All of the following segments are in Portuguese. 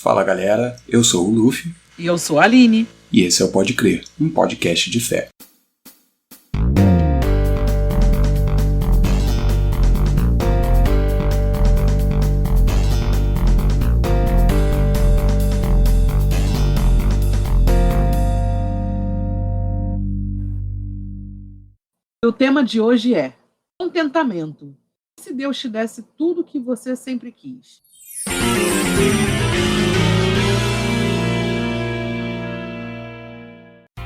Fala galera, eu sou o Luffy. E eu sou a Aline. E esse é o Pode Crer, um podcast de fé. O tema de hoje é contentamento. Se Deus te desse tudo o que você sempre quis.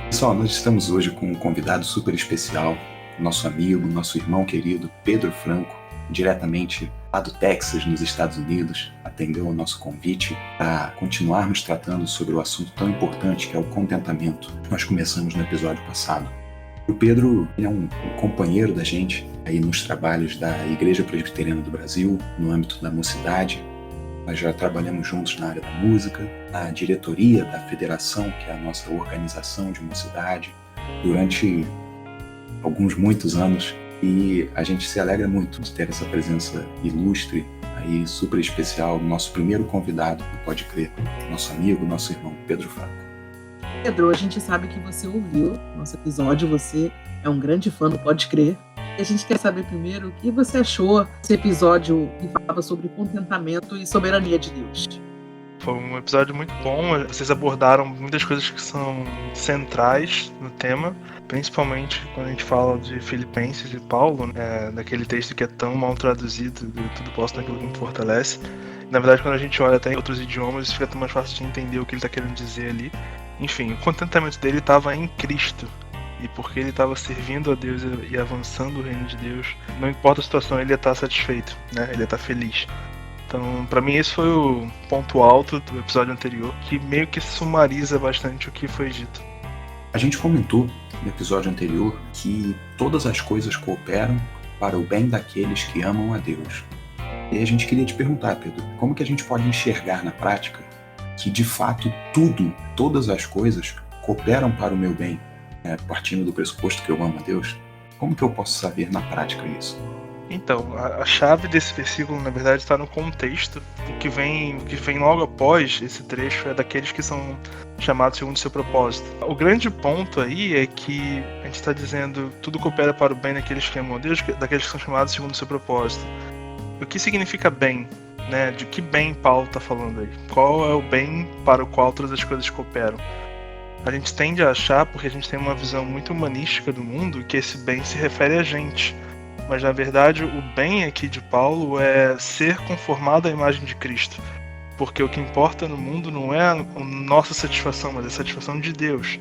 Pessoal, nós estamos hoje com um convidado super especial, nosso amigo, nosso irmão querido, Pedro Franco, diretamente lá do Texas, nos Estados Unidos, atendeu ao nosso convite para continuarmos tratando sobre o assunto tão importante que é o contentamento. Nós começamos no episódio passado. O Pedro é um companheiro da gente aí nos trabalhos da Igreja Presbiteriana do Brasil, no âmbito da mocidade. Nós já trabalhamos juntos na área da música, na diretoria da federação, que é a nossa organização de mocidade, durante muitos anos. E a gente se alegra muito de ter essa presença ilustre, aí super especial, nosso primeiro convidado, pode crer, nosso amigo, nosso irmão, Pedro Franco. Pedro, a gente sabe que você ouviu nosso episódio, você é um grande fã do Pode Crer. E a gente quer saber primeiro o que você achou desse episódio que falava sobre contentamento e soberania de Deus. Foi um episódio muito bom, vocês abordaram muitas coisas que são centrais no tema, principalmente quando a gente fala de Filipenses e Paulo, daquele texto que é tão mal traduzido, do tudo posso naquilo que me fortalece. Na verdade, quando a gente olha até em outros idiomas, fica tão mais fácil de entender o que ele está querendo dizer ali. Enfim, o contentamento dele estava em Cristo. E porque ele estava servindo a Deus e avançando o reino de Deus, não importa a situação, ele ia estar satisfeito, né? Ele ia estar feliz. Então, pra mim, esse foi o ponto alto do episódio anterior, que meio que sumariza bastante o que foi dito. A gente comentou no episódio anterior que todas as coisas cooperam para o bem daqueles que amam a Deus. E a gente queria te perguntar, Pedro, como que a gente pode enxergar na prática que, de fato, todas as coisas cooperam para o meu bem, partindo do pressuposto que eu amo a Deus? Como que eu posso saber na prática isso? Então, a chave desse versículo, na verdade, está no contexto. O que vem logo após esse trecho é daqueles que são chamados segundo o seu propósito. O grande ponto aí é que a gente está dizendo tudo coopera para o bem daqueles que amam a Deus, daqueles que são chamados segundo o seu propósito. O que significa bem? Né? De que bem Paulo está falando aí? Qual é o bem para o qual todas as coisas cooperam? A gente tende a achar, porque a gente tem uma visão muito humanística do mundo, que esse bem se refere a gente. Mas na verdade o bem aqui de Paulo é ser conformado à imagem de Cristo. Porque o que importa no mundo não é a nossa satisfação, mas a satisfação de Deus.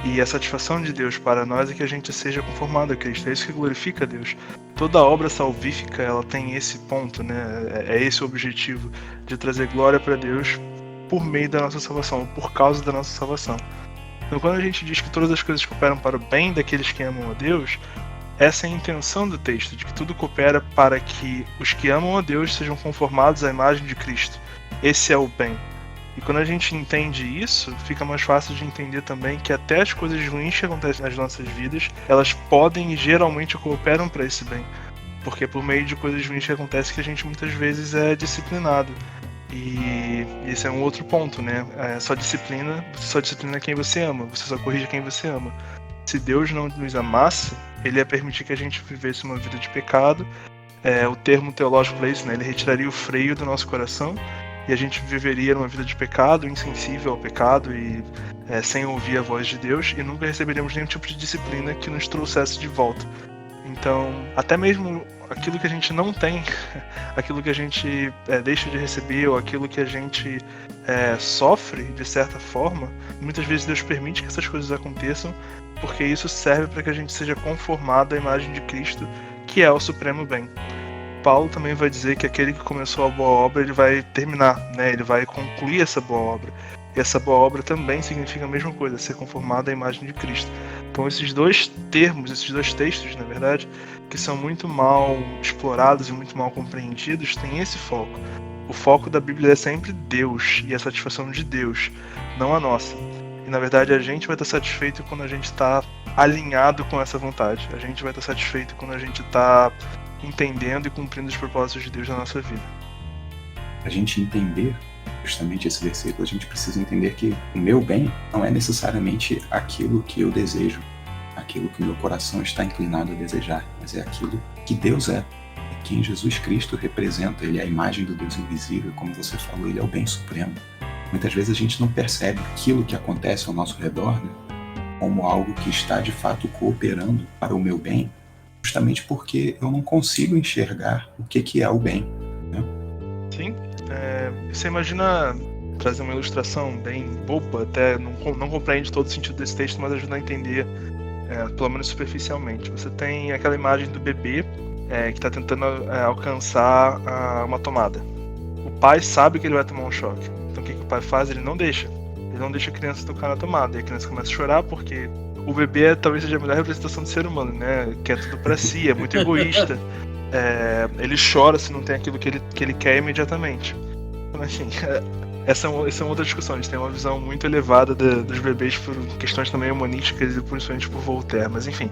E a satisfação de Deus para nós é que a gente seja conformado a Cristo. É isso que glorifica a Deus. Toda obra salvífica ela tem esse ponto, né? É esse o objetivo, de trazer glória para Deus por meio da nossa salvação, por causa da nossa salvação. Então quando a gente diz que todas as coisas cooperam para o bem daqueles que amam a Deus, essa é a intenção do texto, de que tudo coopera para que os que amam a Deus sejam conformados à imagem de Cristo. Esse é o bem. E quando a gente entende isso, fica mais fácil de entender também que até as coisas ruins que acontecem nas nossas vidas, elas podem e geralmente cooperam para esse bem. Porque é por meio de coisas ruins que acontecem que a gente muitas vezes é disciplinado. E esse é um outro ponto, né? Você só disciplina quem você ama, você só corrige quem você ama. Se Deus não nos amasse, Ele ia permitir que a gente vivesse uma vida de pecado. O termo teológico para isso, né? Ele retiraria o freio do nosso coração e a gente viveria numa vida de pecado, insensível ao pecado e sem ouvir a voz de Deus, e nunca receberíamos nenhum tipo de disciplina que nos trouxesse de volta. Então, até mesmo aquilo que a gente não tem, aquilo que a gente deixa de receber, ou aquilo que a gente sofre, de certa forma, muitas vezes Deus permite que essas coisas aconteçam, porque isso serve para que a gente seja conformado à imagem de Cristo, que é o supremo bem. Paulo também vai dizer que aquele que começou a boa obra, ele vai terminar, né? Ele vai concluir essa boa obra. E essa boa obra também significa a mesma coisa, ser conformado à imagem de Cristo. Então esses dois termos, esses dois textos, na verdade, que são muito mal explorados e muito mal compreendidos, têm esse foco. O foco da Bíblia é sempre Deus e a satisfação de Deus, não a nossa. E na verdade a gente vai estar satisfeito quando a gente está alinhado com essa vontade. A gente vai estar satisfeito quando a gente está entendendo e cumprindo os propósitos de Deus na nossa vida. A gente entender justamente esse versículo, a gente precisa entender que o meu bem não é necessariamente aquilo que eu desejo, aquilo que o meu coração está inclinado a desejar, mas é aquilo que Deus é quem Jesus Cristo representa. Ele é a imagem do Deus invisível, como você falou, ele é o bem supremo. Muitas vezes a gente não percebe aquilo que acontece ao nosso redor, né, como algo que está de fato cooperando para o meu bem, justamente porque eu não consigo enxergar o que é o bem, né? Sim, você imagina, trazer uma ilustração bem boba, até não compreende todo o sentido desse texto, mas ajuda a entender, pelo menos superficialmente. Você tem aquela imagem do bebê que está tentando alcançar uma tomada. O pai sabe que ele vai tomar um choque. Então o que o pai faz? Ele não deixa a criança tocar na tomada. E a criança começa a chorar porque o bebê talvez seja a melhor representação do ser humano, né? Quer tudo pra si, é muito egoísta. Ele chora se não tem aquilo que ele quer imediatamente. Então, assim, essa é uma outra discussão. A gente tem uma visão muito elevada dos bebês por questões também humanísticas e principalmente por Voltaire. Mas enfim,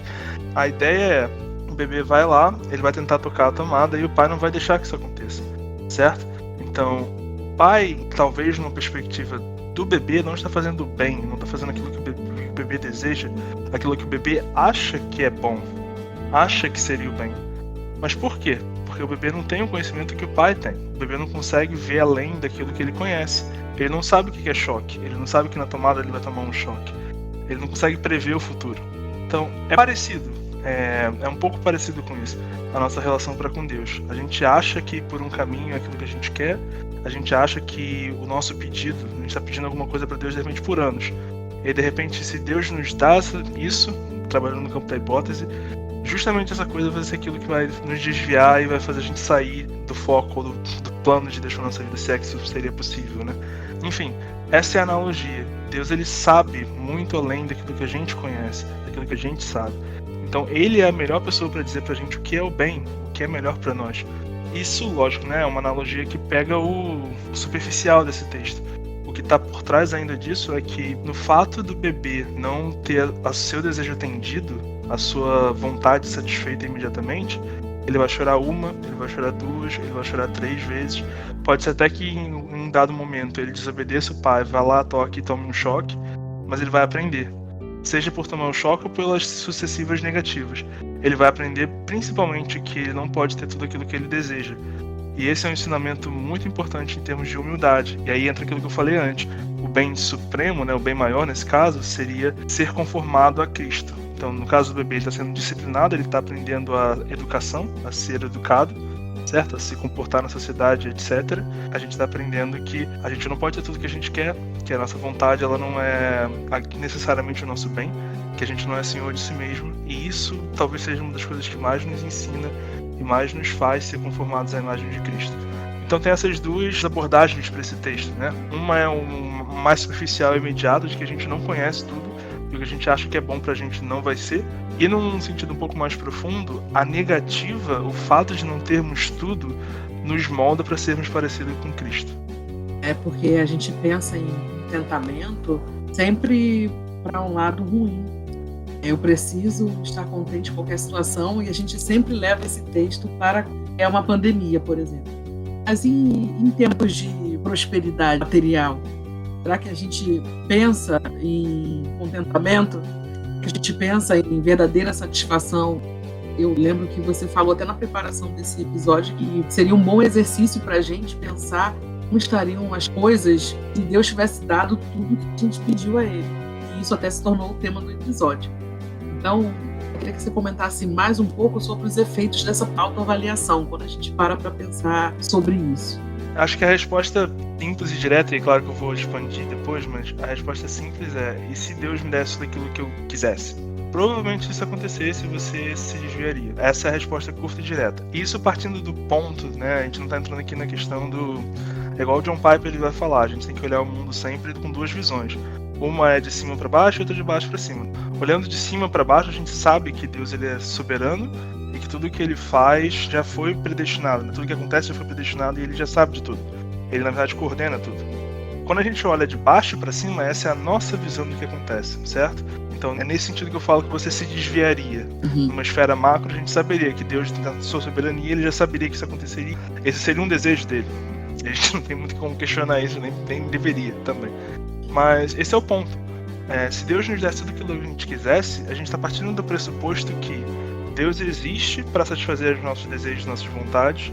a ideia é: o bebê vai lá, ele vai tentar tocar a tomada e o pai não vai deixar que isso aconteça, certo? Então, o pai, talvez numa perspectiva do bebê, não está fazendo bem, não está fazendo aquilo que o bebê deseja, aquilo que o bebê acha que é bom, acha que seria o bem. Mas por quê? Porque o bebê não tem o conhecimento que o pai tem. O bebê não consegue ver além daquilo que ele conhece. Ele não sabe o que é choque, ele não sabe que na tomada ele vai tomar um choque. Ele não consegue prever o futuro. Então, é parecido. É um pouco parecido com isso, a nossa relação para com Deus. A gente acha que por um caminho é aquilo que a gente quer, a gente acha que o nosso pedido, a gente está pedindo alguma coisa para Deus de repente por anos. E de repente, se Deus nos dá isso, trabalhando no campo da hipótese, justamente essa coisa vai ser aquilo que vai nos desviar e vai fazer a gente sair do foco, do plano de Deus para nossa vida, se é que isso seria possível, né? Enfim, essa é a analogia. Deus, ele sabe muito além daquilo que a gente conhece, daquilo que a gente sabe. Então ele é a melhor pessoa para dizer pra gente o que é o bem, o que é melhor para nós. Isso, lógico, né, é uma analogia que pega o superficial desse texto. O que está por trás ainda disso é que no fato do bebê não ter o seu desejo atendido, a sua vontade satisfeita imediatamente, ele vai chorar uma, ele vai chorar duas, ele vai chorar 3 vezes. Pode ser até que em um dado momento ele desobedeça o pai, vá lá, toque e tome um choque, mas ele vai aprender. Seja por tomar um choque ou pelas sucessivas negativas. Ele vai aprender principalmente que ele não pode ter tudo aquilo que ele deseja. E esse é um ensinamento muito importante em termos de humildade. E aí entra aquilo que eu falei antes. O bem supremo, né, o bem maior nesse caso, seria ser conformado a Cristo. Então, no caso do bebê, ele está sendo disciplinado, ele está aprendendo a educação, a ser educado, certo? A se comportar na sociedade, etc. A gente está aprendendo que a gente não pode ter tudo que a gente quer, que a nossa vontade ela não é necessariamente o nosso bem, que a gente não é senhor de si mesmo. E isso talvez seja uma das coisas que mais nos ensina e mais nos faz ser conformados à imagem de Cristo. Então tem essas duas abordagens para esse texto, né? Uma é um mais superficial e imediato, de que a gente não conhece tudo, e o que a gente acha que é bom pra gente não vai ser. E num sentido um pouco mais profundo, a negativa, o fato de não termos tudo, nos molda para sermos parecidos com Cristo. É porque a gente pensa em contentamento sempre para um lado ruim. Eu preciso estar contente em qualquer situação, e a gente sempre leva esse texto para uma pandemia, por exemplo. Mas em tempos de prosperidade material, será que a gente pensa em contentamento? Que a gente pensa em verdadeira satisfação? Eu lembro que você falou até na preparação desse episódio que seria um bom exercício para a gente pensar como estariam as coisas se Deus tivesse dado tudo que a gente pediu a Ele. E isso até se tornou o tema do episódio. Então, eu queria que você comentasse mais um pouco sobre os efeitos dessa autoavaliação, quando a gente para pensar sobre isso. Acho que a resposta simples e direta, e claro que eu vou expandir depois, mas a resposta simples é: e se Deus me desse tudo aquilo que eu quisesse? Provavelmente se isso acontecesse, você se desviaria. Essa é a resposta curta e direta. Isso partindo do ponto, né, a gente não está entrando aqui na questão do... É igual o John Piper ele vai falar, a gente tem que olhar o mundo sempre com 2 visões. Uma é de cima para baixo e outra de baixo para cima. Olhando de cima para baixo, a gente sabe que Deus ele é soberano e que tudo que ele faz já foi predestinado, né? Tudo que acontece já foi predestinado e ele já sabe de tudo. Ele, na verdade, coordena tudo. Quando a gente olha de baixo para cima, essa é a nossa visão do que acontece, certo? Então, é nesse sentido que eu falo que você se desviaria. Numa esfera macro, a gente saberia que Deus tem a sua soberania, ele já saberia que isso aconteceria. Esse seria um desejo dele, A gente não tem muito como questionar isso, nem deveria também. Mas esse é o ponto. Se Deus nos desse tudo aquilo que a gente quisesse, a gente está partindo do pressuposto que Deus existe para satisfazer os nossos desejos, nossas vontades.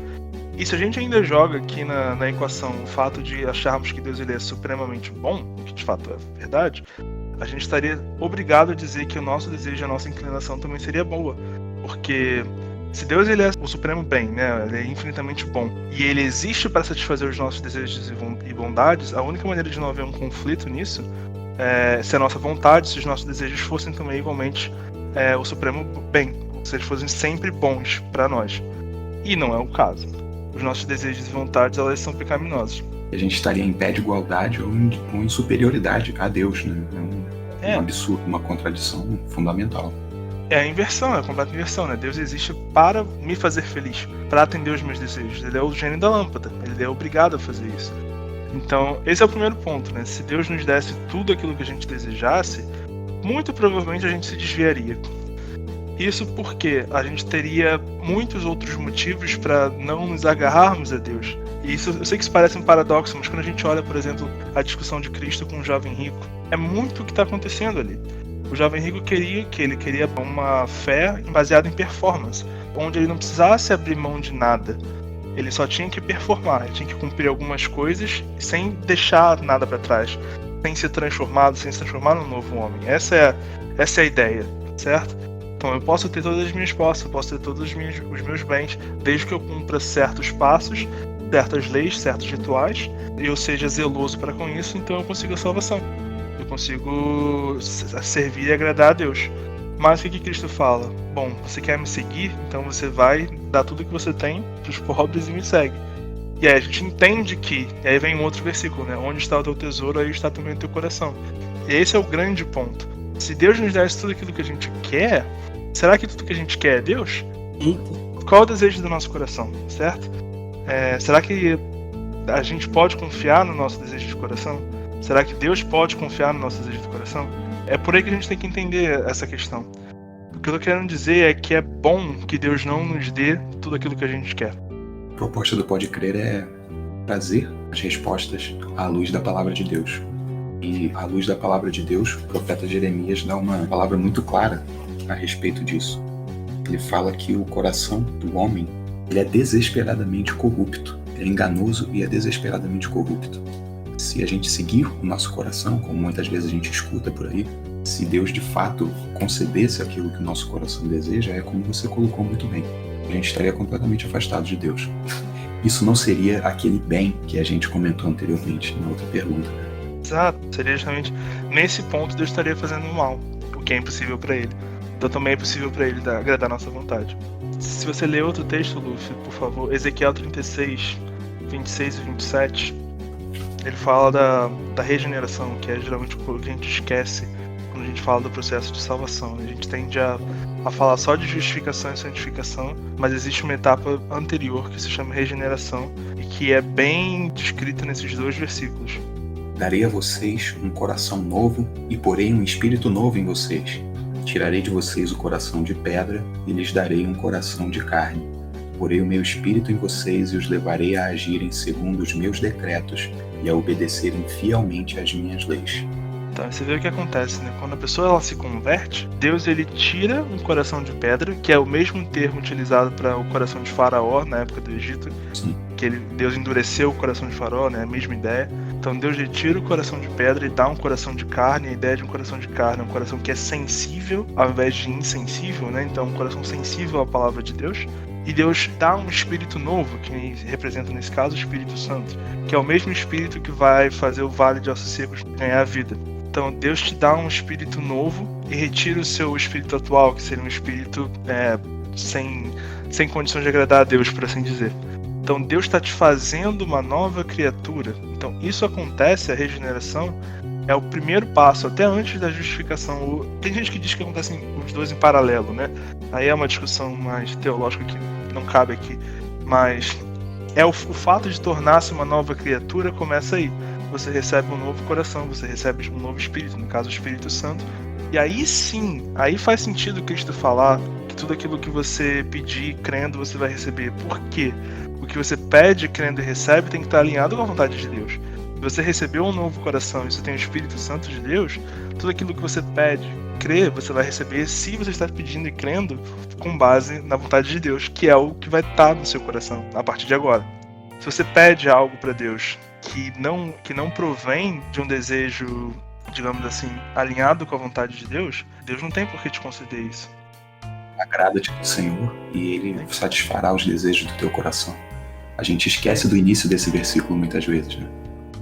E se a gente ainda joga aqui na equação o fato de acharmos que Deus ele é supremamente bom, que de fato é verdade, a gente estaria obrigado a dizer que o nosso desejo, a nossa inclinação também seria boa. Porque se Deus ele é o supremo bem, né? Ele é infinitamente bom, e ele existe para satisfazer os nossos desejos e bondades, a única maneira de não haver um conflito nisso é se a nossa vontade, se os nossos desejos fossem também igualmente o supremo bem, se eles fossem sempre bons para nós. E não é o caso. Os nossos desejos e vontades, elas são pecaminosos. A gente estaria em pé de igualdade ou em superioridade a Deus, né? É um absurdo, uma contradição fundamental. É a inversão, é a completa inversão, né? Deus existe para me fazer feliz, para atender os meus desejos. Ele é o gênio da lâmpada, ele é obrigado a fazer isso. Então, esse é o primeiro ponto, né? Se Deus nos desse tudo aquilo que a gente desejasse, muito provavelmente a gente se desviaria. Isso porque a gente teria muitos outros motivos para não nos agarrarmos a Deus. E isso, eu sei que isso parece um paradoxo, mas quando a gente olha, por exemplo, a discussão de Cristo com o jovem rico, é muito o que está acontecendo ali. O jovem rico queria uma fé baseada em performance, onde ele não precisasse abrir mão de nada. Ele só tinha que performar, ele tinha que cumprir algumas coisas sem deixar nada para trás, sem se transformar num novo homem. Essa é a ideia, certo? Então eu posso ter todas as minhas posses, eu posso ter todos os meus bens, desde que eu cumpra certos passos, certas leis, certos rituais, e eu seja zeloso para com isso, então eu consigo a salvação. Eu consigo servir e agradar a Deus. Mas o que Cristo fala? Bom, você quer me seguir? Então você vai dar tudo que você tem para os pobres e me segue. E aí a gente entende que, e aí vem um outro versículo, né? Onde está o teu tesouro, aí está também o teu coração. E esse é o grande ponto. Se Deus nos desse tudo aquilo que a gente quer, será que tudo que a gente quer é Deus? Qual é o desejo do nosso coração, certo? Será que a gente pode confiar no nosso desejo de coração? Será que Deus pode confiar no nosso desejo de coração? É por aí que a gente tem que entender essa questão. O que eu tô querendo dizer é que é bom que Deus não nos dê tudo aquilo que a gente quer. A proposta do Pode Crer é trazer as respostas à luz da palavra de Deus. E à luz da palavra de Deus, o profeta Jeremias dá uma palavra muito clara a respeito disso. Ele fala que o coração do homem ele é desesperadamente corrupto. Ele é enganoso e é desesperadamente corrupto. Se a gente seguir o nosso coração, como muitas vezes a gente escuta por aí, se Deus de fato concedesse aquilo que o nosso coração deseja, é como você colocou muito bem. A gente estaria completamente afastado de Deus. Isso não seria aquele bem que a gente comentou anteriormente na outra pergunta. Exato, seria justamente nesse ponto Deus estaria fazendo mal, o que é impossível para ele. Então também é possível para ele agradar a nossa vontade. Se você ler outro texto, Luffy, por favor, Ezequiel 36, 26 e 27, ele fala da regeneração, que é geralmente o que a gente esquece quando a gente fala do processo de salvação. A gente tende a falar só de justificação e santificação, mas existe uma etapa anterior que se chama regeneração e que é bem descrita nesses dois versículos. Darei a vocês um coração novo e porei um espírito novo em vocês. Tirarei de vocês o coração de pedra e lhes darei um coração de carne. Porei o meu espírito em vocês e os levarei a agirem segundo os meus decretos e a obedecerem fielmente às minhas leis. Então, você vê o que acontece, né? Quando a pessoa ela se converte, Deus ele tira um coração de pedra, que é o mesmo termo utilizado para o coração de Faraó na época do Egito. Sim. Que Deus endureceu o coração de Faraó, né? A mesma ideia. Então Deus retira o coração de pedra e dá um coração de carne. A ideia de um coração de carne é um coração que é sensível ao invés de insensível, né? Então um coração sensível à palavra de Deus. E Deus dá um espírito novo, que representa nesse caso o Espírito Santo, que é o mesmo espírito que vai fazer o vale de ossos secos ganhar a vida. Então Deus te dá um espírito novo e retira o seu espírito atual, que seria um espírito sem condições de agradar a Deus, por assim dizer. Então Deus está te fazendo uma nova criatura. Então isso acontece, a regeneração, é o primeiro passo, até antes da justificação. Tem gente que diz que acontecem os dois em paralelo, né? Aí é uma discussão mais teológica que não cabe aqui. Mas o fato de tornar-se uma nova criatura começa aí. Você recebe um novo coração, você recebe um novo espírito, no caso o Espírito Santo. E aí sim, aí faz sentido Cristo falar que tudo aquilo que você pedir crendo, você vai receber. Por quê? O O que você pede, crendo e recebe, tem que estar alinhado com a vontade de Deus. Se você recebeu um novo coração e você tem o Espírito Santo de Deus, tudo aquilo que você pede, crê, você vai receber se você está pedindo e crendo com base na vontade de Deus, que é o que vai estar no seu coração a partir de agora. Se você pede algo para Deus que não provém de um desejo, digamos assim, alinhado com a vontade de Deus, Deus não tem por que te conceder isso. Agrada-te do Senhor e Ele satisfará os desejos do teu coração. A gente esquece do início desse versículo muitas vezes, né?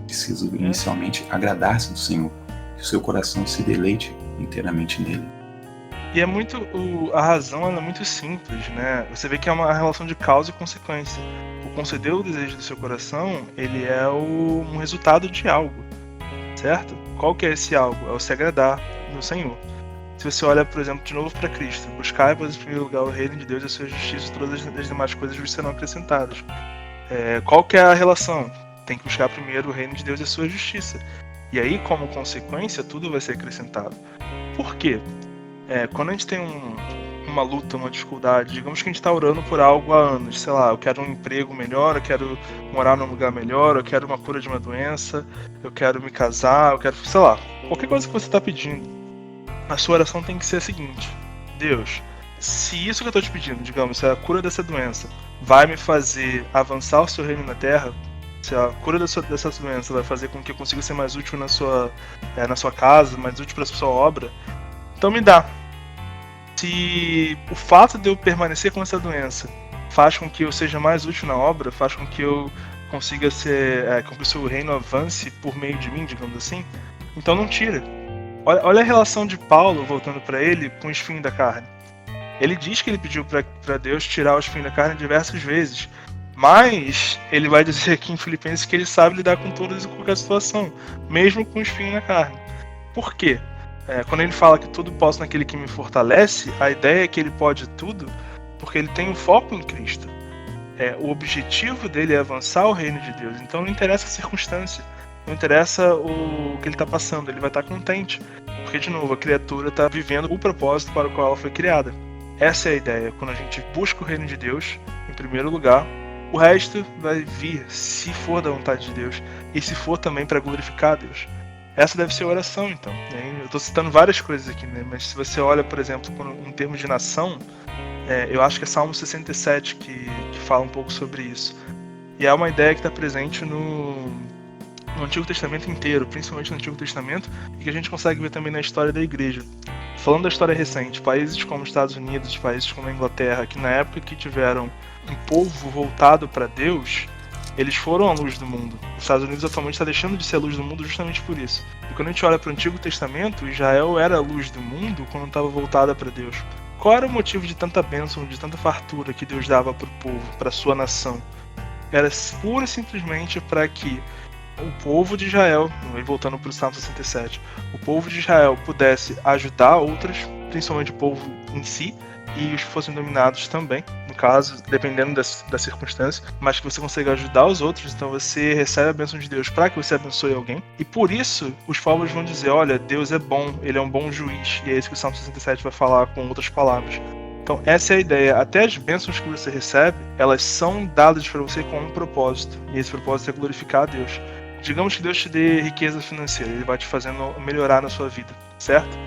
Preciso inicialmente agradar-se do Senhor, que o seu coração se deleite inteiramente nele. E é muito, a razão ela é muito simples, né? Você vê que é uma relação de causa e consequência. O conceder o desejo do seu coração, ele é um resultado de algo, certo? Qual que é esse algo? É o se agradar no Senhor. Se você olha, por exemplo, de novo para Cristo, buscar, pois, em primeiro lugar, o reino de Deus e a sua justiça, todas as demais coisas vos serão acrescentadas. Qual que é a relação? Tem que buscar primeiro o reino de Deus e a sua justiça. E aí, como consequência, tudo vai ser acrescentado. Por quê? Quando a gente tem uma luta, uma dificuldade, digamos que a gente está orando por algo há anos, sei lá, eu quero um emprego melhor, eu quero morar num lugar melhor, eu quero uma cura de uma doença, eu quero me casar, eu quero, sei lá, qualquer coisa que você está pedindo. A sua oração tem que ser a seguinte: Deus, se isso que eu estou te pedindo, digamos, se a cura dessa doença vai me fazer avançar o seu reino na Terra, se a cura dessa doença vai fazer com que eu consiga ser mais útil na sua casa, mais útil para a sua obra, então me dá. Se o fato de eu permanecer com essa doença faz com que eu seja mais útil na obra, faz com que eu consiga com que o seu reino avance por meio de mim, digamos assim, então não tira. Olha a relação de Paulo, voltando para ele, com o espinho da carne. Ele diz que ele pediu para Deus tirar o espinho da carne diversas vezes, mas ele vai dizer aqui em Filipenses que ele sabe lidar com todas e qualquer situação, mesmo com o espinho na carne. Por quê? Quando ele fala que tudo posso naquele que me fortalece, a ideia é que ele pode tudo porque ele tem um foco em Cristo. O objetivo dele é avançar o reino de Deus, então não interessa a circunstância. Não interessa o que ele está passando, ele vai estar contente. Porque, de novo, a criatura está vivendo o propósito para o qual ela foi criada. Essa é a ideia. Quando a gente busca o reino de Deus, em primeiro lugar, o resto vai vir, se for da vontade de Deus, e se for também para glorificar a Deus. Essa deve ser a oração, então. Eu estou citando várias coisas aqui, né? Mas se você olha, por exemplo, em termos de nação, eu acho que é Salmo 67 que fala um pouco sobre isso. E é uma ideia que está presente no Antigo Testamento inteiro, principalmente no Antigo Testamento, e que a gente consegue ver também na história da igreja. Falando da história recente, países como os Estados Unidos, países como a Inglaterra, que na época que tiveram um povo voltado para Deus, eles foram a luz do mundo. Os Estados Unidos atualmente está deixando de ser a luz do mundo justamente por isso. E quando a gente olha para o Antigo Testamento, Israel era a luz do mundo quando estava voltada para Deus. Qual era o motivo de tanta bênção, de tanta fartura que Deus dava para o povo, para a sua nação? Era pura e simplesmente para que o povo de Israel, voltando para o Salmo 67, o povo de Israel pudesse ajudar outros, principalmente o povo em si, e os que fossem dominados também, no caso, dependendo da circunstância, mas que você consiga ajudar os outros, então você recebe a bênção de Deus para que você abençoe alguém, e por isso os povos vão dizer, olha, Deus é bom, Ele é um bom juiz, e é isso que o Salmo 67 vai falar com outras palavras. Então essa é a ideia, até as bênçãos que você recebe, elas são dadas para você com um propósito, e esse propósito é glorificar a Deus. Digamos que Deus te dê riqueza financeira, Ele vai te fazendo melhorar na sua vida, certo?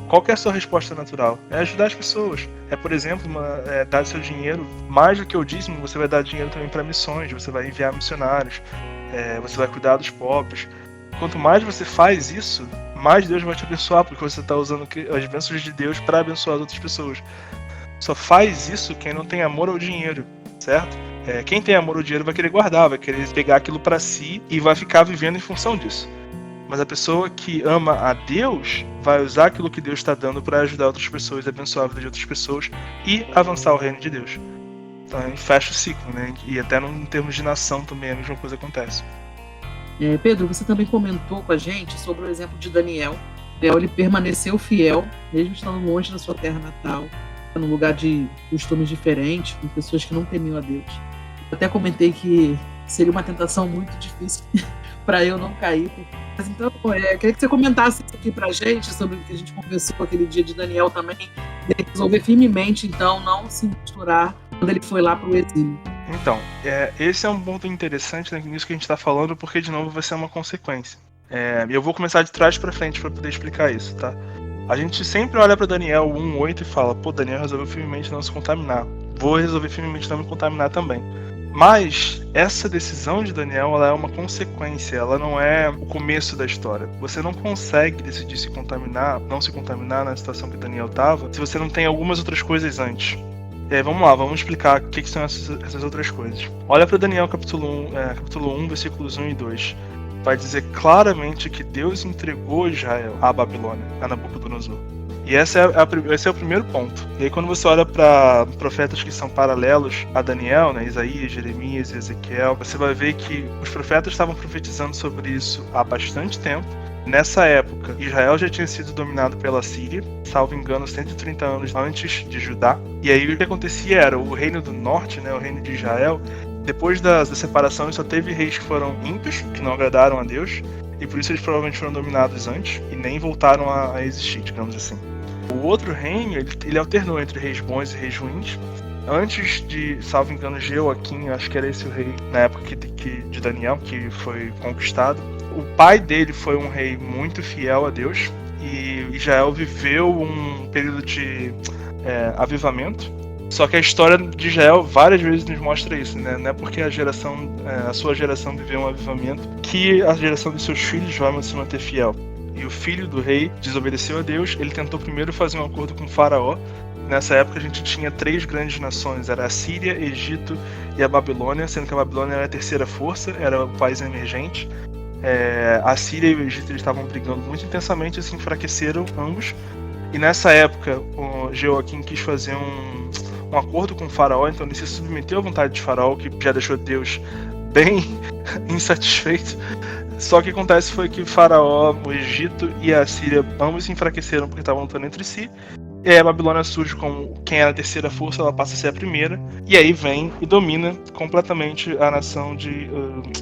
Qual que é a sua resposta natural? É ajudar as pessoas. Por exemplo, dar seu dinheiro, mais do que o dízimo, você vai dar dinheiro também para missões, você vai enviar missionários, você vai cuidar dos pobres. Quanto mais você faz isso, mais Deus vai te abençoar, porque você está usando as bênçãos de Deus para abençoar as outras pessoas. Só faz isso quem não tem amor ao dinheiro, certo? Quem tem amor ao dinheiro vai querer guardar, vai querer pegar aquilo para si e vai ficar vivendo em função disso. Mas a pessoa que ama a Deus vai usar aquilo que Deus está dando para ajudar outras pessoas, abençoar a vida de outras pessoas e avançar o reino de Deus. Então a gente fecha o ciclo, né? E até em termos de nação também a mesma coisa acontece. Pedro, você também comentou com a gente sobre o exemplo de Daniel. Ele permaneceu fiel, mesmo estando longe da sua terra natal, num lugar de costumes diferentes, com pessoas que não temiam a Deus. Eu até comentei que seria uma tentação muito difícil para eu não cair. Mas então, queria que você comentasse isso aqui pra gente, sobre o que a gente conversou aquele dia de Daniel também, ele resolver firmemente, então, não se misturar quando ele foi lá pro exílio. Então, esse é um ponto interessante, né, nisso que a gente está falando, porque de novo vai ser uma consequência. Eu vou começar de trás para frente para poder explicar isso, tá? A gente sempre olha para Daniel 1:8 e fala, pô, Daniel resolveu firmemente não se contaminar. Vou resolver firmemente não me contaminar também. Mas essa decisão de Daniel, ela é uma consequência, ela não é o começo da história. Você não consegue decidir se contaminar, não se contaminar na situação que Daniel estava, se você não tem algumas outras coisas antes. Vamos lá, vamos explicar o que são essas outras coisas. Olha para Daniel capítulo 1, versículos 1 e 2. Vai dizer claramente que Deus entregou Israel à Babilônia, a Nabucodonosor. E esse é o primeiro ponto. E aí quando você olha para profetas que são paralelos a Daniel, né, Isaías, Jeremias e Ezequiel, você vai ver que os profetas estavam profetizando sobre isso há bastante tempo. Nessa época, Israel já tinha sido dominado pela Síria, salvo engano, 130 anos antes de Judá. E aí o que acontecia era o reino do norte, né, o reino de Israel, depois da separação, só teve reis que foram ímpios, que não agradaram a Deus, e por isso eles provavelmente foram dominados antes e nem voltaram a existir, digamos assim. O outro reino, ele alternou entre reis bons e reis ruins. Antes de, salvo engano, Jeoaquim, acho que era esse o rei na época de Daniel, que foi conquistado. O pai dele foi um rei muito fiel a Deus, e Israel viveu um período de avivamento. Só que a história de Israel várias vezes nos mostra isso, né? Não é porque a sua geração viveu um avivamento que a geração dos seus filhos vai se manter fiel. E o filho do rei desobedeceu a Deus, ele tentou primeiro fazer um acordo com o faraó. Nessa época a gente tinha 3 grandes nações, era a Síria, Egito e a Babilônia, sendo que a Babilônia era a terceira força, era o país emergente. A Síria e o Egito eles estavam brigando muito intensamente e se enfraqueceram ambos. E nessa época o Jeoaquim quis fazer um acordo com o faraó, então ele se submeteu à vontade de faraó, que já deixou Deus bem insatisfeito. Só que acontece foi que o faraó, o Egito e a Síria ambos se enfraqueceram porque estavam lutando entre si. E aí a Babilônia surge como quem era a terceira força, ela passa a ser a primeira. E aí vem e domina completamente a nação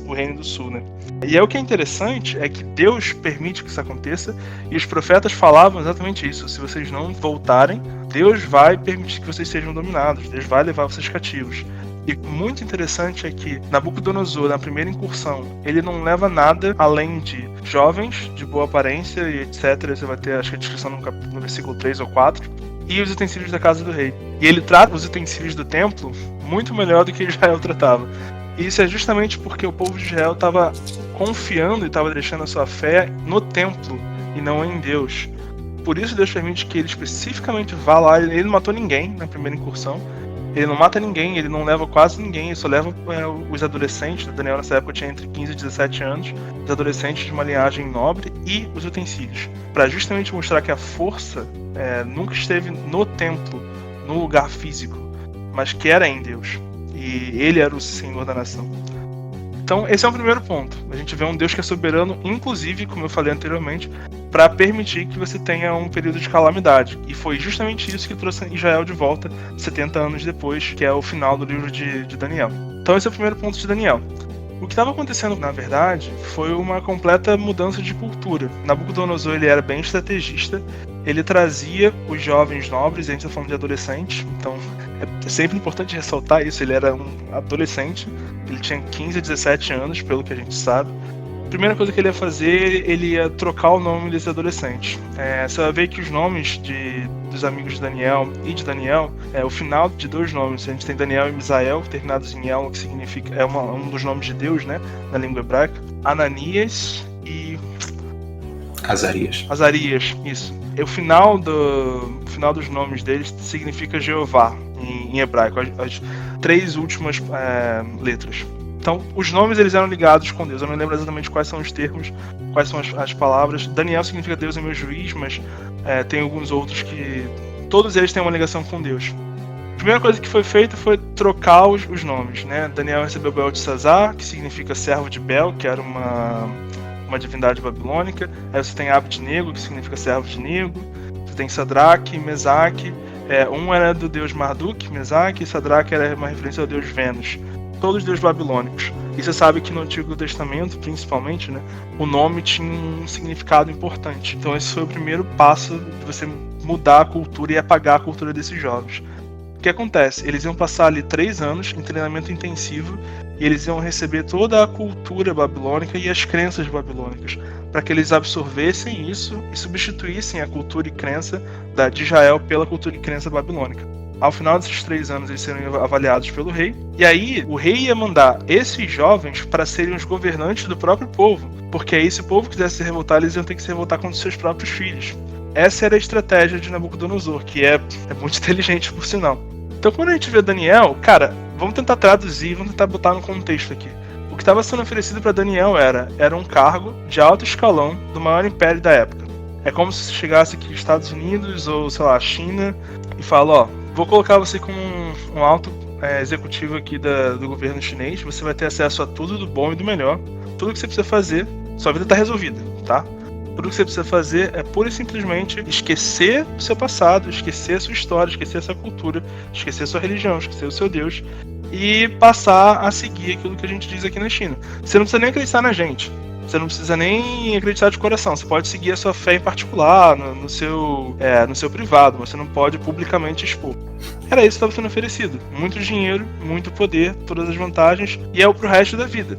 o Reino do Sul, né? E aí o que é interessante é que Deus permite que isso aconteça. E os profetas falavam exatamente isso. Se vocês não voltarem, Deus vai permitir que vocês sejam dominados. Deus vai levar vocês cativos. E muito interessante é que Nabucodonosor, na primeira incursão, ele não leva nada além de jovens, de boa aparência e etc. Você vai ter, acho que a descrição no versículo 3 ou 4. E os utensílios da casa do rei. E ele trata os utensílios do templo muito melhor do que Israel tratava. E isso é justamente porque o povo de Israel estava confiando e estava deixando a sua fé no templo e não em Deus. Por isso Deus permite que ele especificamente vá lá. Ele não matou ninguém na primeira incursão. Ele não mata ninguém, ele não leva quase ninguém, ele só leva os adolescentes. Daniel nessa época tinha entre 15 e 17 anos, os adolescentes de uma linhagem nobre e os utensílios, para justamente mostrar que a força nunca esteve no templo, no lugar físico, mas que era em Deus, e ele era o Senhor da nação. Então esse é o primeiro ponto. A gente vê um Deus que é soberano, inclusive, como eu falei anteriormente, para permitir que você tenha um período de calamidade. E foi justamente isso que trouxe Israel de volta 70 anos depois, que é o final do livro de Daniel. Então esse é o primeiro ponto de Daniel. O que estava acontecendo, na verdade, foi uma completa mudança de cultura. Nabucodonosor ele era bem estrategista, ele trazia os jovens nobres, a gente está falando de adolescentes, então é sempre importante ressaltar isso, ele era um adolescente, ele tinha 15 a 17 anos, pelo que a gente sabe. A primeira coisa que ele ia fazer, ele ia trocar o nome desses adolescentes. Você vai ver que os nomes dos amigos de Daniel e de Daniel, o final de 2 nomes. A gente tem Daniel e Misael, terminados em El, que significa, um dos nomes de Deus, né, na língua hebraica. Ananias e... Azarias, isso. O final dos nomes deles significa Jeová, em hebraico, as 3 últimas letras. Então, os nomes eles eram ligados com Deus. Eu não lembro exatamente quais são os termos, quais são as palavras. Daniel significa Deus é meu juiz, mas tem alguns outros que... Todos eles têm uma ligação com Deus. A primeira coisa que foi feita foi trocar os nomes, né? Daniel recebeu Beltesazar, que significa servo de Bel, que era uma divindade babilônica. Aí você tem Abednego, que significa servo de Nego. Você tem Sadraque, Mesaque. Um era do deus Marduk, Mesaque, e Sadraque era uma referência ao deus Vênus. Todos os deuses babilônicos. E você sabe que no Antigo Testamento, principalmente, né, o nome tinha um significado importante. Então esse foi o primeiro passo de você mudar a cultura e apagar a cultura desses jovens. O que acontece? Eles iam passar ali 3 anos em treinamento intensivo e eles iam receber toda a cultura babilônica e as crenças babilônicas, para que eles absorvessem isso e substituíssem a cultura e crença de Israel pela cultura e crença babilônica. Ao final desses 3 anos eles seriam avaliados pelo rei, e aí o rei ia mandar esses jovens para serem os governantes do próprio povo, porque aí se o povo quisesse se revoltar, eles iam ter que se revoltar contra os seus próprios filhos. Essa era a estratégia de Nabucodonosor, que é muito inteligente por sinal. Então quando a gente vê Daniel, cara, vamos tentar traduzir, vamos tentar botar no contexto aqui. O que estava sendo oferecido para Daniel era um cargo de alto escalão do maior império da época. É como se chegasse aqui nos Estados Unidos ou, sei lá, China e fala, ó, vou colocar você como um alto executivo aqui do governo chinês, você vai ter acesso a tudo do bom e do melhor, tudo que você precisa fazer, sua vida está resolvida, tá? Tudo que você precisa fazer é pura e simplesmente esquecer o seu passado, esquecer a sua história, esquecer a sua cultura, esquecer a sua religião, esquecer o seu Deus e passar a seguir aquilo que a gente diz aqui na China. Você não precisa nem acreditar na gente, você não precisa nem acreditar de coração, você pode seguir a sua fé em particular, no seu privado, mas você não pode publicamente expor. Era isso que estava sendo oferecido, muito dinheiro, muito poder, todas as vantagens, e é pro resto da vida.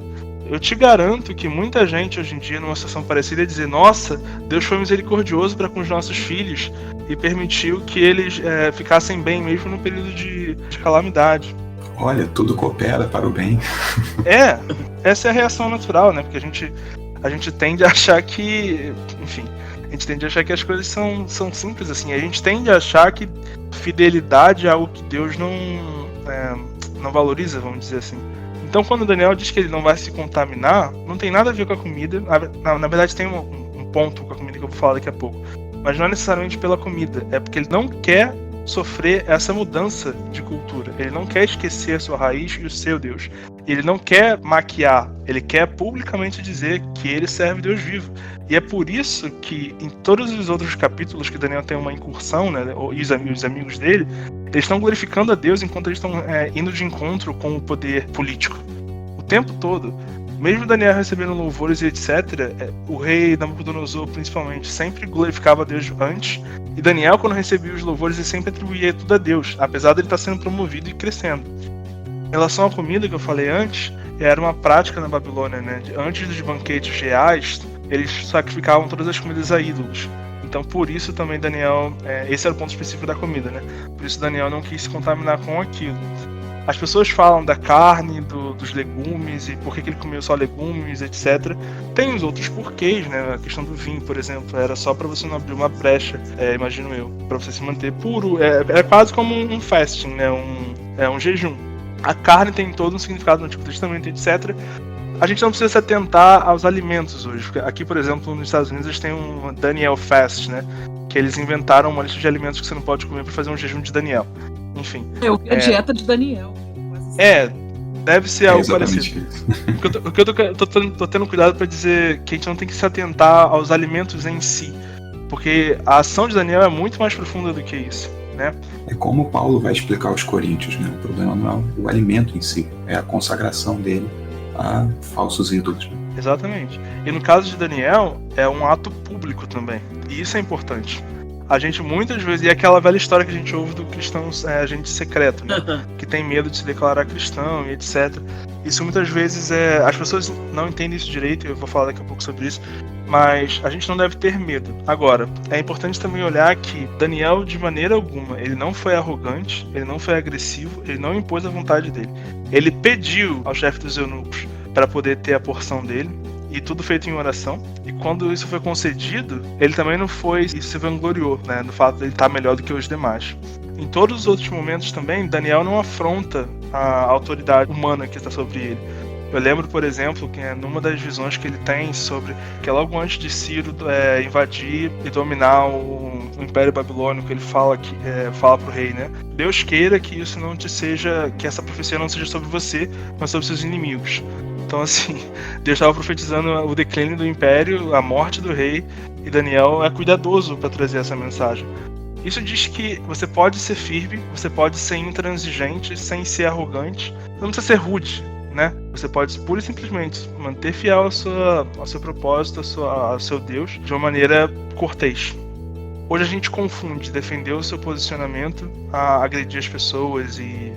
Eu te garanto que muita gente hoje em dia, numa situação parecida, ia dizer, nossa, Deus foi misericordioso para com os nossos filhos e permitiu que eles ficassem bem mesmo no período de calamidade. Olha, tudo coopera para o bem. Essa é a reação natural, né? Porque a gente tende a achar que, enfim, a gente tende a achar que as coisas são simples assim. A gente tende a achar que fidelidade é algo que Deus não valoriza, vamos dizer assim. Então, quando Daniel diz que ele não vai se contaminar, não tem nada a ver com a comida. Na verdade, tem um ponto com a comida que eu vou falar daqui a pouco. Mas não é necessariamente pela comida. É porque ele não quer sofrer essa mudança de cultura. Ele não quer esquecer a sua raiz e o seu Deus. Ele não quer maquiar. Ele quer publicamente dizer que ele serve Deus vivo. E é por isso que em todos os outros capítulos que Daniel tem uma incursão, né, e os amigos dele, eles estão glorificando a Deus enquanto eles estão indo de encontro com o poder político. O tempo todo. Mesmo Daniel recebendo louvores e etc., o rei Nabucodonosor, principalmente, sempre glorificava a Deus antes. E Daniel, quando recebia os louvores, ele sempre atribuía tudo a Deus, apesar de ele estar sendo promovido e crescendo. Em relação à comida que eu falei antes, era uma prática na Babilônia, né? Antes dos banquetes reais, eles sacrificavam todas as comidas a ídolos. Então, por isso também Daniel... esse era o ponto específico da comida, né? Por isso Daniel não quis se contaminar com aquilo. As pessoas falam da carne, dos legumes, e por que ele comeu só legumes, etc. Tem os outros porquês, né? A questão do vinho, por exemplo, era só para você não abrir uma brecha, imagino eu, para você se manter puro. É quase como um fasting, né? Um jejum. A carne tem todo um significado no Antigo Testamento, etc. A gente não precisa se atentar aos alimentos hoje. Aqui, por exemplo, nos Estados Unidos, eles têm um Daniel Fast, né? Que eles inventaram uma lista de alimentos que você não pode comer para fazer um jejum de Daniel. Enfim. A dieta de Daniel. Deve ser algo parecido. O que eu tô tendo cuidado para dizer que a gente não tem que se atentar aos alimentos em si. Porque a ação de Daniel é muito mais profunda do que isso, né? É como Paulo vai explicar aos coríntios, né? O problema não é o alimento em si, é a consagração dele a falsos ídolos. Exatamente. E no caso de Daniel, é um ato público também. E isso é importante. A gente muitas vezes, e é aquela velha história que a gente ouve do cristão agente secreto, né? Que tem medo de se declarar cristão e etc. Isso muitas vezes as pessoas não entendem isso direito, eu vou falar daqui a pouco sobre isso, mas a gente não deve ter medo. Agora, é importante também olhar que Daniel, de maneira alguma, ele não foi arrogante, ele não foi agressivo, ele não impôs a vontade dele. Ele pediu ao chefe dos eunucos para poder ter a porção dele, e tudo feito em oração. E quando isso foi concedido, ele também não foi e se vangloriou, né, no fato de ele estar melhor do que os demais. Em todos os outros momentos também, Daniel não afronta a autoridade humana que está sobre ele. Eu lembro, por exemplo, que numa das visões que ele tem sobre que logo antes de Ciro invadir e dominar o Império Babilônico, ele fala para o rei, né? Deus queira que isso não te seja, que essa profecia não seja sobre você, mas sobre seus inimigos. Então, assim, Deus estava profetizando o declínio do império, a morte do rei, e Daniel é cuidadoso para trazer essa mensagem. Isso diz que você pode ser firme, você pode ser intransigente, sem ser arrogante, não precisa ser rude, né? Você pode pura e simplesmente manter fiel ao seu propósito, ao seu Deus, de uma maneira cortês. Hoje a gente confunde defender o seu posicionamento a agredir as pessoas e,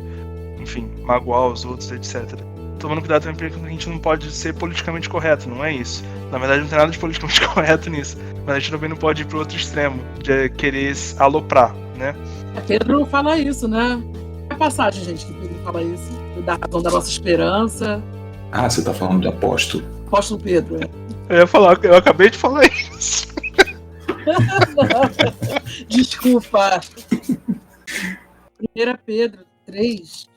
enfim, magoar os outros, etc. Tomando cuidado também porque a gente não pode ser politicamente correto, não é isso. Na verdade não tem nada de politicamente correto nisso, mas a gente também não pode ir pro outro extremo, de querer aloprar, né? Pedro fala isso, né? É a passagem, gente, que Pedro fala isso, da razão da nossa esperança. Ah, você tá falando do apóstolo? Apóstolo Pedro, Eu acabei de falar isso. Desculpa. 1 Pedro 3.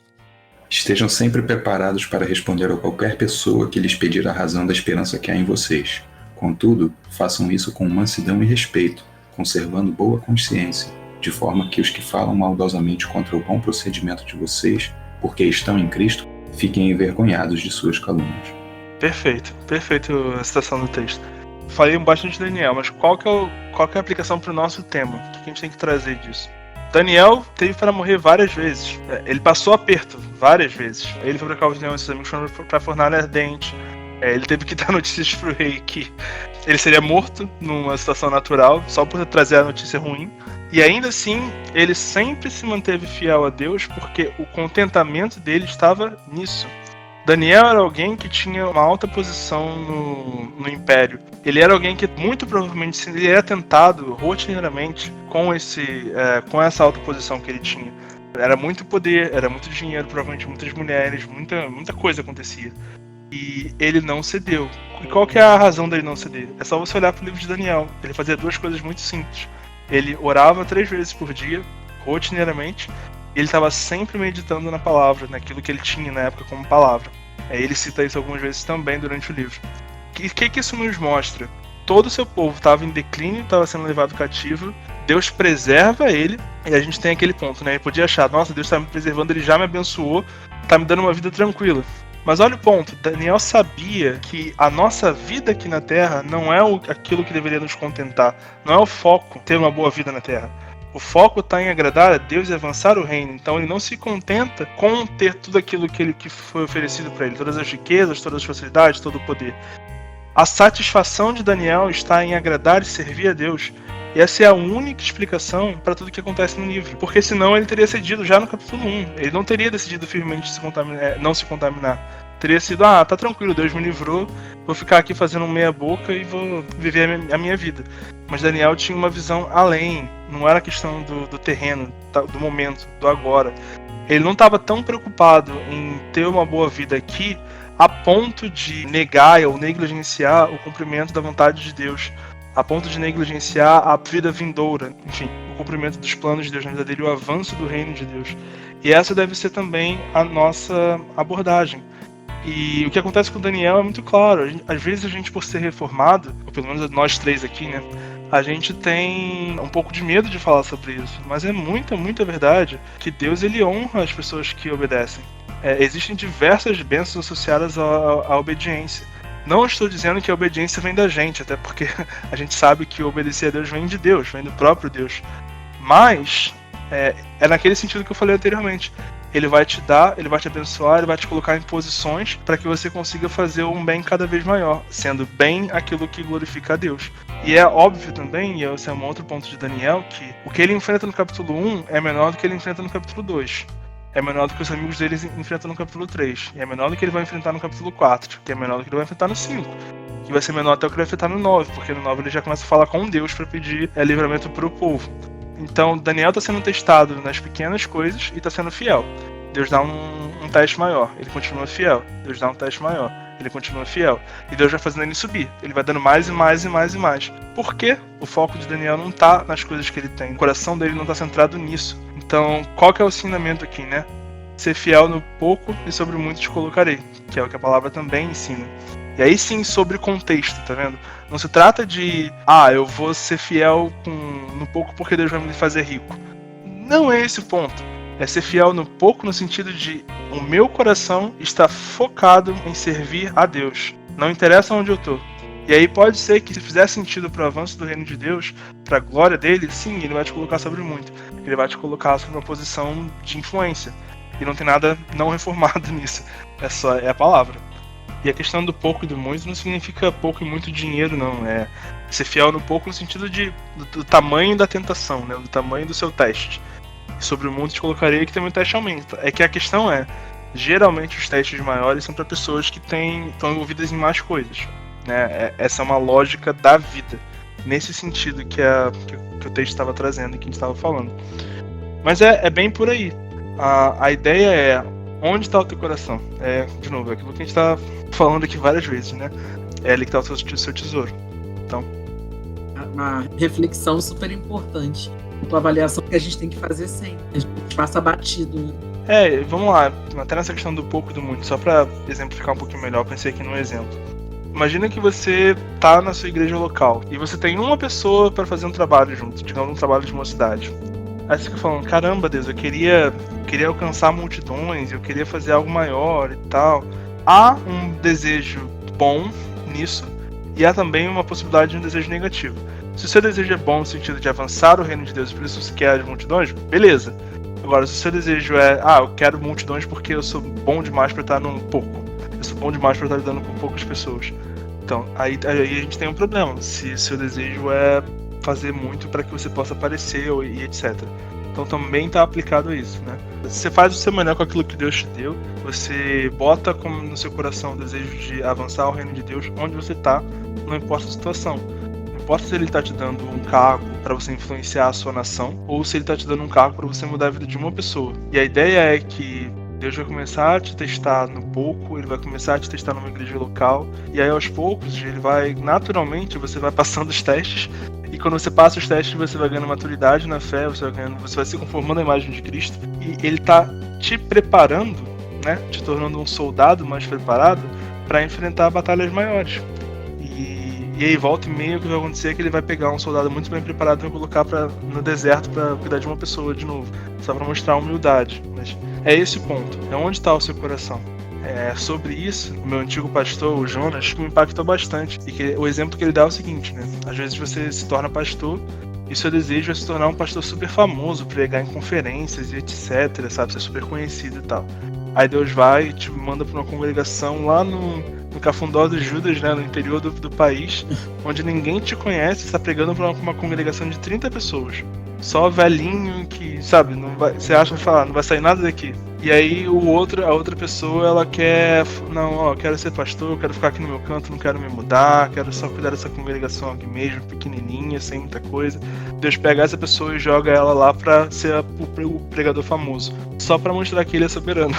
Estejam sempre preparados para responder a qualquer pessoa que lhes pedir a razão da esperança que há em vocês. Contudo, façam isso com mansidão e respeito, conservando boa consciência, de forma que os que falam maldosamente contra o bom procedimento de vocês, porque estão em Cristo, fiquem envergonhados de suas calúnias. Perfeito a citação do texto. Falei bastante de Daniel, mas qual que é a aplicação para o nosso tema? O que a gente tem que trazer disso? Daniel teve para morrer várias vezes. Ele passou aperto várias vezes. Ele foi para Cova de Leão, seus amigos foram para a fornalha ardente. Ele teve que dar notícias pro rei que ele seria morto numa situação natural, só por trazer a notícia ruim. E ainda assim, ele sempre se manteve fiel a Deus, porque o contentamento dele estava nisso. Daniel era alguém que tinha uma alta posição no Império. Ele era alguém que muito provavelmente ele era tentado rotineiramente com essa alta posição que ele tinha. Era muito poder, era muito dinheiro, provavelmente muitas mulheres, muita coisa acontecia. E ele não cedeu. E qual que é a razão dele não ceder? É só você olhar para o livro de Daniel. Ele fazia duas coisas muito simples. Ele orava 3 vezes por dia, rotineiramente. Ele estava sempre meditando na palavra, naquilo que ele tinha na época como palavra. Ele cita isso algumas vezes também durante o livro. O que isso nos mostra? Todo o seu povo estava em declínio, estava sendo levado cativo. Deus preserva ele, e a gente tem aquele ponto, né? Ele podia achar, nossa, Deus está me preservando, ele já me abençoou, está me dando uma vida tranquila. Mas olha o ponto, Daniel sabia que a nossa vida aqui na Terra não é aquilo que deveria nos contentar. Não é o foco ter uma boa vida na Terra. O foco está em agradar a Deus e avançar o reino. Então ele não se contenta com ter tudo aquilo que foi oferecido para ele. Todas as riquezas, todas as facilidades, todo o poder. A satisfação de Daniel está em agradar e servir a Deus. E essa é a única explicação para tudo que acontece no livro. Porque senão ele teria cedido já no capítulo 1. Ele não teria decidido firmemente não se contaminar. Teria sido, tá tranquilo, Deus me livrou, vou ficar aqui fazendo meia boca e vou viver a minha vida. Mas Daniel tinha uma visão além, não era questão do terreno, do momento, do agora. Ele não estava tão preocupado em ter uma boa vida aqui, a ponto de negar ou negligenciar o cumprimento da vontade de Deus, a ponto de negligenciar a vida vindoura, enfim, o cumprimento dos planos de Deus na vida dele, o avanço do reino de Deus. E essa deve ser também a nossa abordagem. E o que acontece com o Daniel é muito claro. Às vezes a gente, por ser reformado, ou pelo menos nós 3 aqui, né, a gente tem um pouco de medo de falar sobre isso. Mas é muita verdade que Deus ele honra as pessoas que obedecem. Existem diversas bênçãos associadas à obediência. Não estou dizendo que a obediência vem da gente, até porque a gente sabe que obedecer a Deus vem de Deus, vem do próprio Deus. Mas é naquele sentido que eu falei anteriormente. Ele vai te dar, ele vai te abençoar, ele vai te colocar em posições para que você consiga fazer um bem cada vez maior, sendo bem aquilo que glorifica a Deus. E é óbvio também, e esse é um outro ponto de Daniel, que o que ele enfrenta no capítulo 1 é menor do que ele enfrenta no capítulo 2. É menor do que os amigos dele enfrentam no capítulo 3. E é menor do que ele vai enfrentar no capítulo 4, que é menor do que ele vai enfrentar no 5. Que vai ser menor até o que ele vai enfrentar no 9, porque no 9 ele já começa a falar com Deus para pedir livramento para o povo. Então, Daniel está sendo testado nas pequenas coisas e está sendo fiel. Deus dá um teste maior, ele continua fiel. Deus dá um teste maior, ele continua fiel. E Deus vai fazendo ele subir, ele vai dando mais e mais e mais e mais. Por quê? O foco de Daniel não está nas coisas que ele tem, o coração dele não está centrado nisso. Então, qual que é o ensinamento aqui, né? Ser fiel no pouco e sobre muito te colocarei, que é o que a palavra também ensina. E aí sim, sobre contexto, tá vendo? Não se trata de, eu vou ser fiel no pouco porque Deus vai me fazer rico. Não é esse o ponto. É ser fiel no pouco no sentido de o meu coração está focado em servir a Deus. Não interessa onde eu tô. E aí pode ser que se fizer sentido para o avanço do reino de Deus, para a glória dele, sim, ele vai te colocar sobre muito. Ele vai te colocar sobre uma posição de influência. E não tem nada não reformado nisso. É a palavra. E a questão do pouco e do muito não significa pouco e muito dinheiro, não. Ser fiel no pouco no sentido do tamanho da tentação, né? Do tamanho do seu teste. Sobre o mundo te colocarei que também o teste aumenta. É que a questão é, geralmente os testes maiores são para pessoas que estão envolvidas em mais coisas, né? Essa é uma lógica da vida, nesse sentido que o texto estava trazendo e que a gente estava falando. Mas é bem por aí. A ideia é, onde está o teu coração? De novo, é aquilo que a gente está falando aqui várias vezes, né? É ali que está o seu tesouro. Então, uma reflexão super importante. Uma avaliação que a gente tem que fazer sempre. A gente passa batido, né? Vamos lá. Até nessa questão do pouco e do muito, só para exemplificar um pouquinho melhor, pensei aqui num exemplo. Imagina que você tá na sua igreja local e você tem uma pessoa para fazer um trabalho junto, digamos um trabalho de mocidade. Aí você fica falando, caramba, Deus, eu queria alcançar multidões, eu queria fazer algo maior e tal. Há um desejo bom nisso e há também uma possibilidade de um desejo negativo. Se o seu desejo é bom no sentido de avançar o reino de Deus, por isso você quer as multidões, beleza. Agora, se o seu desejo é, eu quero multidões porque eu sou bom demais para estar num pouco. Eu sou bom demais para estar lidando com poucas pessoas. Então, aí a gente tem um problema. Se o seu desejo é fazer muito para que você possa aparecer e etc. Então também está aplicado a isso, né? Você faz o seu melhor com aquilo que Deus te deu, você bota como no seu coração o desejo de avançar o reino de Deus onde você está, não importa a situação. Não importa se ele está te dando um cargo para você influenciar a sua nação, ou se ele está te dando um cargo para você mudar a vida de uma pessoa. E a ideia é que Deus vai começar a te testar no pouco, ele vai começar a te testar numa igreja local, e aí aos poucos ele vai, naturalmente, você vai passando os testes, e quando você passa os testes você vai ganhando maturidade na fé, você vai se conformando à imagem de Cristo, e ele está te preparando, né, te tornando um soldado mais preparado para enfrentar batalhas maiores. E aí volta e meia o que vai acontecer é que ele vai pegar um soldado muito bem preparado e vai colocar no deserto para cuidar de uma pessoa de novo, só para mostrar humildade. Mas é esse o ponto, é onde está o seu coração. Sobre isso, o meu antigo pastor, o Jonas, me impactou bastante. E o exemplo que ele dá é o seguinte, né? Às vezes você se torna pastor e seu desejo é se tornar um pastor super famoso, pregar em conferências e etc, sabe? Ser super conhecido e tal. Aí Deus vai e te manda para uma congregação lá no Cafundó dos Judas, né, no interior do país, onde ninguém te conhece, você está pregando para uma congregação de 30 pessoas. Só velhinho que, sabe, você acha falar, não vai sair nada daqui. E aí a outra pessoa, ela quer, eu quero ser pastor, eu quero ficar aqui no meu canto, não quero me mudar, quero só cuidar dessa congregação aqui mesmo, pequenininha, sem muita coisa. Deus pega essa pessoa e joga ela lá para ser o pregador famoso, só para mostrar que ele é soberano,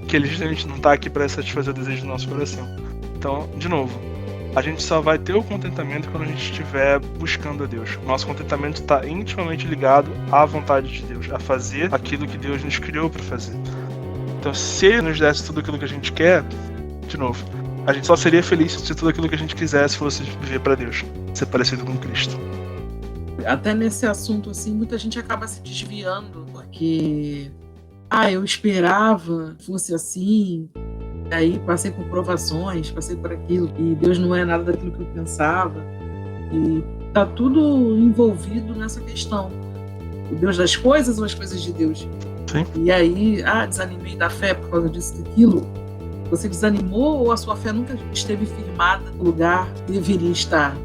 que ele justamente não está aqui para satisfazer o desejo do nosso coração. Então, de novo, a gente só vai ter o contentamento quando a gente estiver buscando a Deus. O nosso contentamento está intimamente ligado à vontade de Deus, a fazer aquilo que Deus nos criou para fazer. Então, se Ele nos desse tudo aquilo que a gente quer, de novo, a gente só seria feliz se tudo aquilo que a gente quisesse fosse viver para Deus, ser parecido com Cristo. Até nesse assunto, assim, muita gente acaba se desviando, porque eu esperava que fosse assim, aí passei por provações, passei por aquilo, e Deus não é nada daquilo que eu pensava, e tá tudo envolvido nessa questão. O Deus das coisas ou as coisas de Deus? Sim. E aí, desanimei da fé por causa disso e daquilo. Você desanimou ou a sua fé nunca esteve firmada no lugar que deveria estar?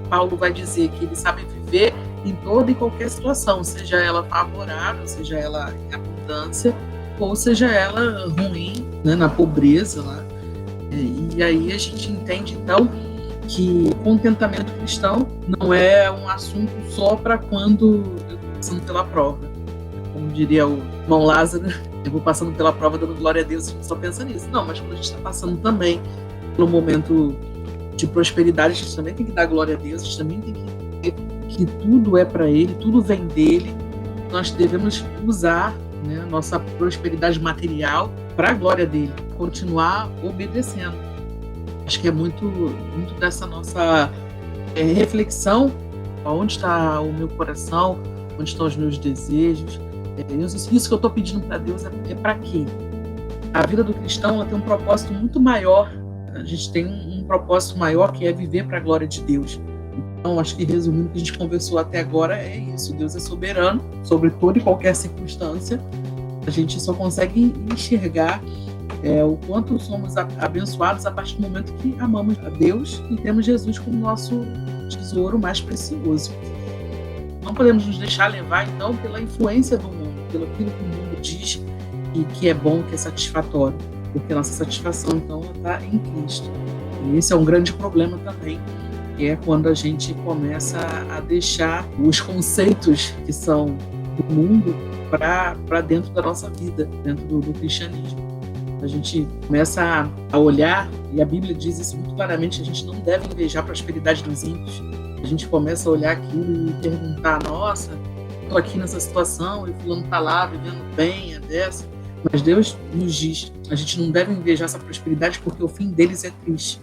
Paulo vai dizer que ele sabe viver em toda e qualquer situação, seja ela favorável, seja ela em abundância, ou seja ela ruim, né, na pobreza lá. E aí a gente entende então que o contentamento cristão não é um assunto só para quando eu estou passando pela prova. Como diria o irmão Lázaro, eu vou passando pela prova dando glória a Deus, a gente só pensa nisso. Não, mas quando a gente está passando também pelo momento de prosperidade, a gente também tem que dar glória a Deus, a gente também tem que ver que tudo é para Ele, tudo vem dEle. Nós devemos usar, né, nossa prosperidade material para a glória dEle, continuar obedecendo. Acho que é muito dessa nossa reflexão, onde está o meu coração, onde estão os meus desejos. Isso que eu estou pedindo para Deus é para quê? A vida do cristão ela tem um propósito muito maior. A gente tem um propósito maior que é viver para a glória de Deus. Então, acho que resumindo o que a gente conversou até agora é isso. Deus é soberano sobre toda e qualquer circunstância. A gente só consegue enxergar o quanto somos abençoados a partir do momento que amamos a Deus e temos Jesus como nosso tesouro mais precioso. Não podemos nos deixar levar, então, pela influência do mundo, pelo aquilo que o mundo diz e que é bom, que é satisfatório, porque a nossa satisfação, então, está em Cristo. E esse é um grande problema também, que é quando a gente começa a deixar os conceitos que são do mundo para dentro da nossa vida, dentro do cristianismo. A gente começa a olhar, e a Bíblia diz isso muito claramente, a gente não deve invejar a prosperidade dos ímpios. A gente começa a olhar aquilo e perguntar, nossa, estou aqui nessa situação e fulano está lá vivendo bem, é dessa. Mas Deus nos diz, a gente não deve invejar essa prosperidade porque o fim deles é triste.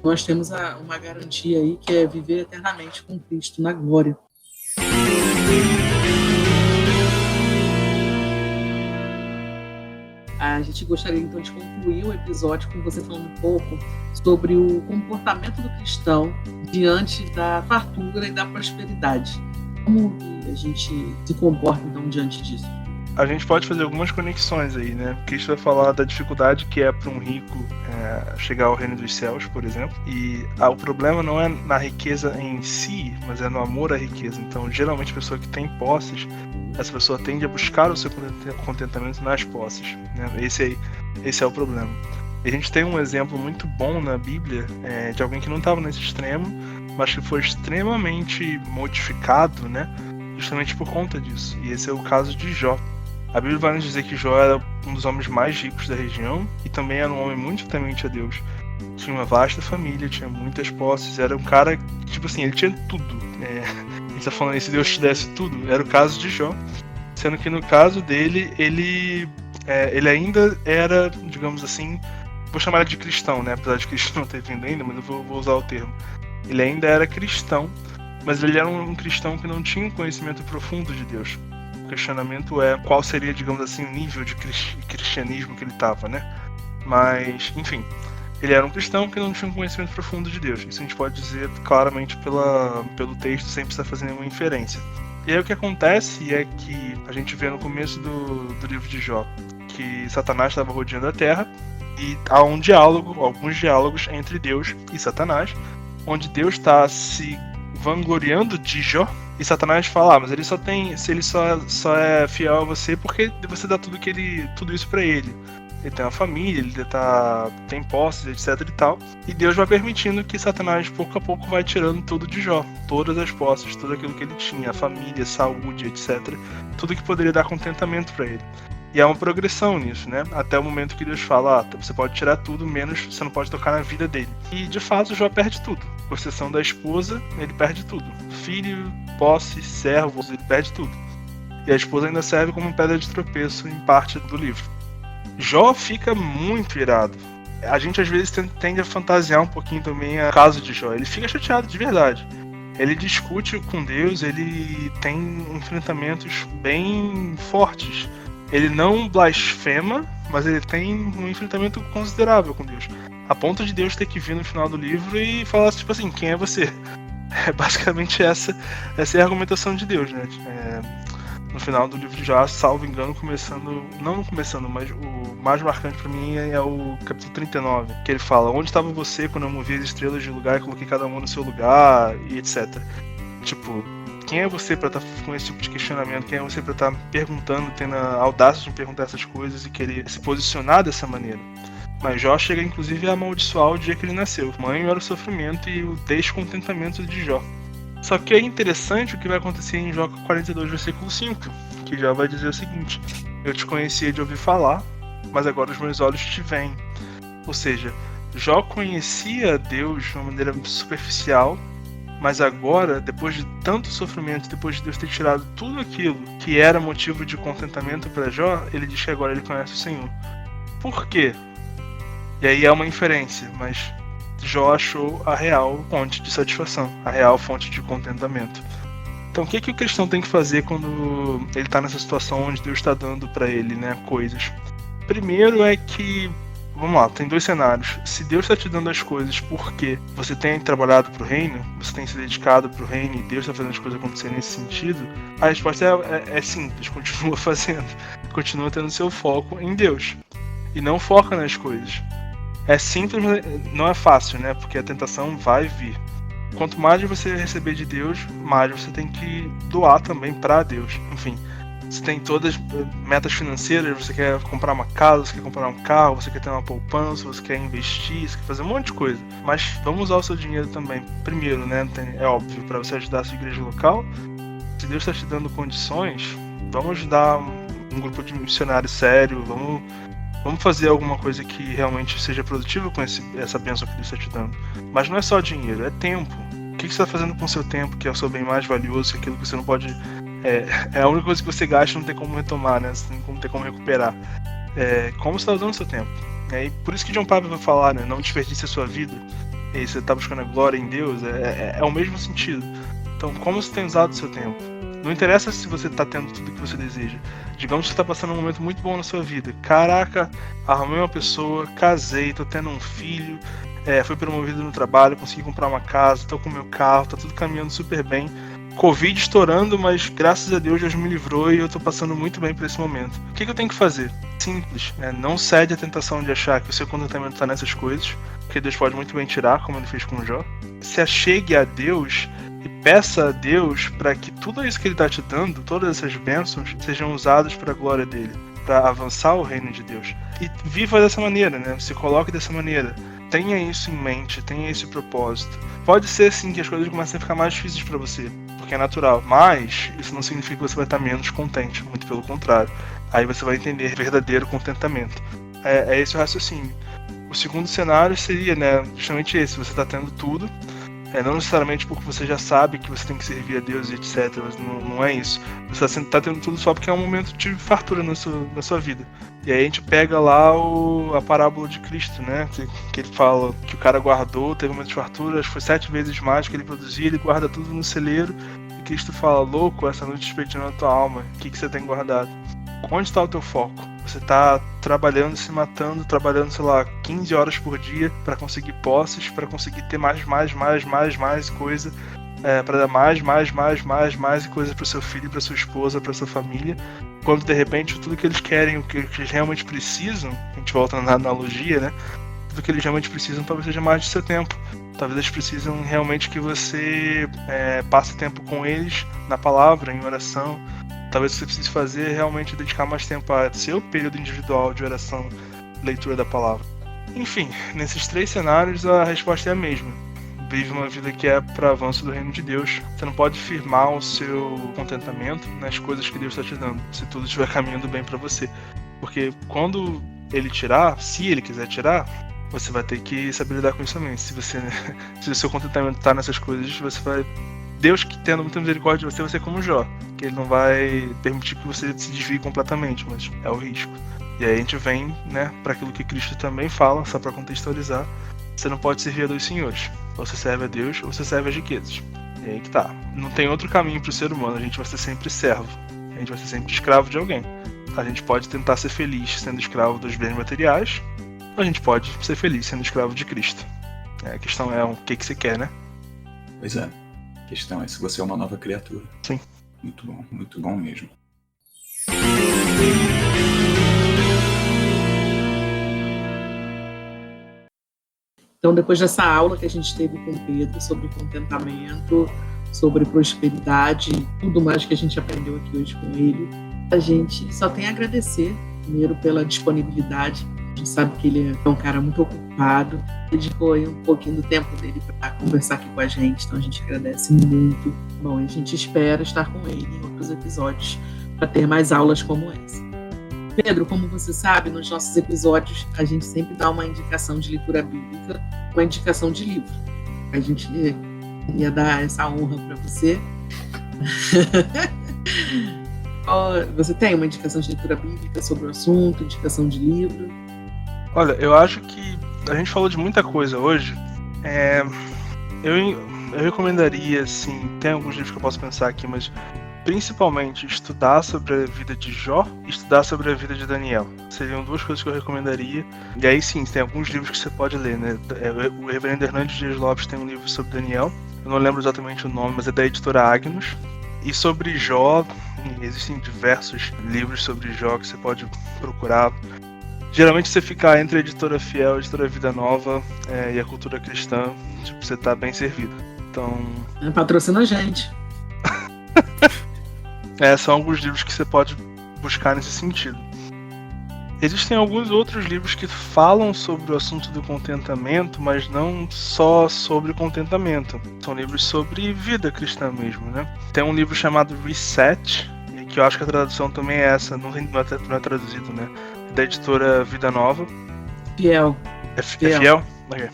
Nós temos uma garantia aí que é viver eternamente com Cristo na glória. A gente gostaria então de concluir o episódio com você falando um pouco sobre o comportamento do cristão diante da fartura e da prosperidade. Como a gente se comporta então diante disso? A gente pode fazer algumas conexões aí, né? Cristo vai falar da dificuldade que é para um rico chegar ao reino dos céus, por exemplo. E o problema não é na riqueza em si, mas é no amor à riqueza. Então, geralmente, a pessoa que tem posses, essa pessoa tende a buscar o seu contentamento nas posses, né? Esse é o problema. E a gente tem um exemplo muito bom na Bíblia de alguém que não estava nesse extremo, mas que foi extremamente modificado, né? Justamente por conta disso. E esse é o caso de Jó. A Bíblia vai nos dizer que Jó era um dos homens mais ricos da região e também era um homem muito temente a Deus. Tinha uma vasta família, tinha muitas posses, era um cara que, tipo assim, ele tinha tudo. A gente tá falando aí, se Deus te desse tudo, era o caso de Jó. Sendo que no caso dele, ele ainda era, digamos assim, vou chamar ele de cristão, né? Apesar de Cristo não ter vindo ainda, mas eu vou usar o termo. Ele ainda era cristão, mas ele era um cristão que não tinha um conhecimento profundo de Deus. O questionamento é qual seria, digamos assim, o nível de cristianismo que ele estava, né? Mas, enfim, ele era um cristão que não tinha um conhecimento profundo de Deus. Isso a gente pode dizer claramente pelo texto, sem precisar fazer nenhuma inferência. E aí o que acontece é que a gente vê no começo do livro de Jó que Satanás estava rodeando a terra e há alguns diálogos entre Deus e Satanás, onde Deus está se vangloriando de Jó e Satanás fala, mas ele só é fiel a você porque você dá tudo isso para ele. Ele tem uma família, ele tem posses, etc e tal. E Deus vai permitindo que Satanás, pouco a pouco, vai tirando tudo de Jó. Todas as posses, tudo aquilo que ele tinha, a família, saúde, etc. Tudo que poderia dar contentamento para ele. E há uma progressão nisso, né? Até o momento que Deus fala, você pode tirar tudo, menos você não pode tocar na vida dele. E, de fato, Jó perde tudo. Com exceção da esposa, ele perde tudo. Filho, posse, servos, ele perde tudo. E a esposa ainda serve como pedra de tropeço em parte do livro. Jó fica muito irado. A gente às vezes tende a fantasiar um pouquinho também o caso de Jó. Ele fica chateado de verdade. Ele discute com Deus, ele tem enfrentamentos bem fortes. Ele não blasfema, mas ele tem um enfrentamento considerável com Deus. A ponto de Deus ter que vir no final do livro e falar tipo assim, quem é você? Basicamente essa é a argumentação de Deus, né? No final do livro de Jó, salvo engano, não começando, mas o mais marcante pra mim é o capítulo 39, que ele fala, onde estava você quando eu movi as estrelas de lugar e coloquei cada uma no seu lugar, e etc. Tipo, quem é você pra estar com esse tipo de questionamento? Quem é você pra estar perguntando, tendo a audácia de perguntar essas coisas e querer se posicionar dessa maneira? Mas Jó chega inclusive a amaldiçoar o dia que ele nasceu. O tamanho era o sofrimento e o descontentamento de Jó. Só que é interessante o que vai acontecer em Jó 42, versículo 5, que Jó vai dizer o seguinte, eu te conhecia de ouvir falar, mas agora os meus olhos te veem. Ou seja, Jó conhecia Deus de uma maneira superficial, mas agora, depois de tanto sofrimento, depois de Deus ter tirado tudo aquilo que era motivo de contentamento para Jó, ele diz que agora ele conhece o Senhor. Por quê? E aí é uma inferência, mas Jó achou a real fonte de satisfação, a real fonte de contentamento. Então o que o cristão tem que fazer quando ele está nessa situação onde Deus está dando para ele, né, coisas? Primeiro é que, vamos lá, tem dois cenários. Se Deus está te dando as coisas porque você tem trabalhado para o reino, você tem se dedicado para o reino e Deus está fazendo as coisas acontecerem nesse sentido, a resposta é simples, continua fazendo, continua tendo seu foco em Deus e não foca nas coisas. É simples, mas não é fácil, né? Porque a tentação vai vir. quanto mais você receber de Deus, mais você tem que doar também para Deus. Enfim, você tem todas as metas financeiras, você quer comprar uma casa, você quer comprar um carro, você quer ter uma poupança, você quer investir, você quer fazer um monte de coisa. Mas vamos usar o seu dinheiro também. Primeiro, né, é óbvio, para você ajudar a sua igreja local. Se Deus está te dando condições, vamos ajudar um grupo de missionários sério, vamos fazer alguma coisa que realmente seja produtiva com essa bênção que Deus está te dando. Mas não é só dinheiro, é tempo. O que você está fazendo com o seu tempo, que é o seu bem mais valioso, que é aquilo que você não pode... É a única coisa que você gasta, não tem como retomar, né? Você não tem como recuperar. Como você está usando o seu tempo? E por isso que John Piper vai falar, né? Não desperdice a sua vida. E você está buscando a glória em Deus, é o mesmo sentido. Então, como você tem usado o seu tempo? Não interessa se você está tendo tudo que você deseja. Digamos que você está passando um momento muito bom na sua vida. Caraca, arrumei uma pessoa, casei, tô tendo um filho, fui promovido no trabalho, consegui comprar uma casa, tô com meu carro, tá tudo caminhando super bem. Covid estourando, mas graças a Deus me livrou e eu tô passando muito bem por esse momento. O que eu tenho que fazer? Simples, não cede à tentação de achar que o seu contentamento está nessas coisas, porque Deus pode muito bem tirar, como ele fez com Jó. Se achegue a Deus e peça a Deus para que tudo isso que ele está te dando, todas essas bênçãos, sejam usadas para a glória dele, para avançar o reino de Deus. E viva dessa maneira, né? Se coloque dessa maneira. Tenha isso em mente, tenha esse propósito. Pode ser sim que as coisas comecem a ficar mais difíceis para você, porque é natural, mas isso não significa que você vai estar menos contente, muito pelo contrário. Aí você vai entender verdadeiro contentamento. É esse o raciocínio. O segundo cenário seria, né, justamente esse: você está tendo tudo, não necessariamente porque você já sabe que você tem que servir a Deus e etc, mas não é isso. Você está tendo tudo só porque é um momento de fartura na sua vida. E aí a gente pega lá a parábola de Cristo, né, que ele fala que o cara guardou, teve um momento de fartura, acho que foi 7 vezes mais que ele produzia, ele guarda tudo no celeiro, e Cristo fala: louco, essa noite despedindo a tua alma, o que você tem guardado? Onde está o teu foco? Você está trabalhando, se matando, trabalhando, sei lá, 15 horas por dia para conseguir posses, para conseguir ter mais coisa, para dar mais coisa para o seu filho, para sua esposa, para sua família, quando de repente tudo que eles querem, o que eles realmente precisam, a gente volta na analogia, né? Tudo que eles realmente precisam talvez seja mais de seu tempo. Talvez eles precisam realmente que você passe tempo com eles na palavra, em oração. Talvez você precise fazer realmente dedicar mais tempo a seu período individual de oração, leitura da palavra. Enfim, nesses 3 cenários a resposta é a mesma. Vive uma vida que é para avanço do reino de Deus. Você não pode firmar o seu contentamento nas coisas que Deus está te dando, se tudo estiver caminhando bem para você. Porque quando ele tirar, se ele quiser tirar, você vai ter que saber lidar com isso também. Se o seu contentamento está nessas coisas, você vai... Deus, que tendo muita misericórdia de você, vai ser como Jó, que ele não vai permitir que você se desvie completamente, mas é o risco. E aí a gente vem, né, para aquilo que Cristo também fala, só para contextualizar: você não pode servir a 2 senhores, ou você serve a Deus ou você serve as riquezas. E aí que tá, não tem outro caminho para o ser humano, a gente vai ser sempre servo, a gente vai ser sempre escravo de alguém. A gente pode tentar ser feliz sendo escravo dos bens materiais, ou a gente pode ser feliz sendo escravo de Cristo. A questão é o que você quer, né? Pois é. A questão é se você é uma nova criatura. Sim. Muito bom mesmo. Então, depois dessa aula que a gente teve com o Pedro sobre contentamento, sobre prosperidade, tudo mais que a gente aprendeu aqui hoje com ele, a gente só tem a agradecer, primeiro, pela disponibilidade. A gente sabe que ele é um cara muito ocupado, dedicou aí um pouquinho do tempo dele para conversar aqui com a gente, então a gente agradece muito. Bom, a gente espera estar com ele em outros episódios para ter mais aulas como essa. Pedro, como você sabe, nos nossos episódios a gente sempre dá uma indicação de leitura bíblica, uma indicação de livro. A gente queria dar essa honra para você. Você tem uma indicação de leitura bíblica sobre o assunto, indicação de livro? Olha, eu acho que a gente falou de muita coisa hoje. Eu recomendaria, assim, tem alguns livros que eu posso pensar aqui, mas principalmente estudar sobre a vida de Jó e estudar sobre a vida de Daniel. Seriam 2 coisas que eu recomendaria. E aí sim, tem alguns livros que você pode ler, né? O reverendo Hernandes Dias Lopes tem um livro sobre Daniel, eu não lembro exatamente o nome, mas é da editora Agnus. E sobre Jó, existem diversos livros sobre Jó que você pode procurar. Geralmente você ficar entre a editora Fiel, a editora Vida Nova e a Cultura Cristã, você tá bem servido. Então, Patrocina a gente. são alguns livros que você pode buscar nesse sentido. Existem alguns outros livros que falam sobre o assunto do contentamento, mas não só sobre contentamento. São livros sobre vida cristã mesmo, né? Tem um livro chamado Reset, que eu acho que a tradução também é essa, não é traduzido, né? Da editora Vida Nova. Fiel. É fiel? Okay.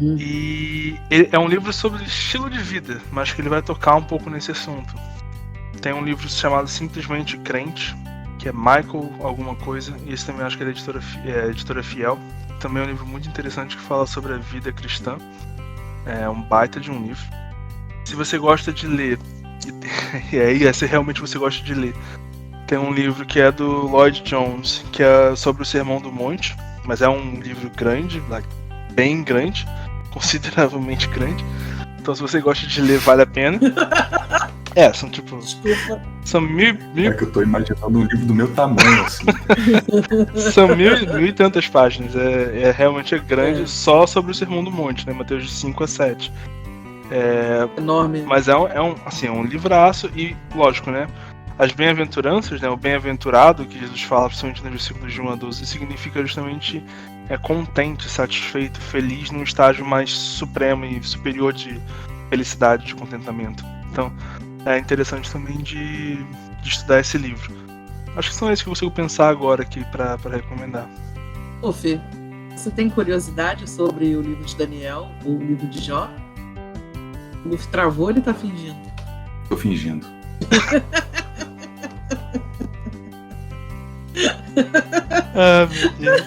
Uhum. E é um livro sobre estilo de vida, mas que ele vai tocar um pouco nesse assunto. Tem um livro chamado Simplesmente Crente, que é Michael alguma coisa, e esse também acho que é da editora Fiel. Também é um livro muito interessante que fala sobre a vida cristã. É um baita de um livro. Se você gosta de ler, e aí se realmente você gosta de ler, tem um livro que é do Lloyd Jones, que é sobre o Sermão do Monte, mas é um livro grande, bem grande, consideravelmente grande. Então se você gosta de ler, vale a pena. São tipo... Desculpa. São mil... É que eu tô imaginando um livro do meu tamanho, assim. São mil e tantas páginas. Realmente grande, só sobre o Sermão do Monte, né? Mateus de 5 a 7. Enorme. Mas é um livraço e, lógico, né? As bem-aventuranças, né? O bem-aventurado que Jesus fala, principalmente nos versículos de 1 a 12, significa justamente contente, satisfeito, feliz num estágio mais supremo e superior de felicidade, de contentamento. Então, é interessante também de estudar esse livro. Acho que são esses que eu consigo pensar agora aqui para recomendar. Ô Fê, você tem curiosidade sobre o livro de Daniel, ou o livro de Jó? O Luffy travou ou ele tá fingindo? Tô fingindo. Meu Deus.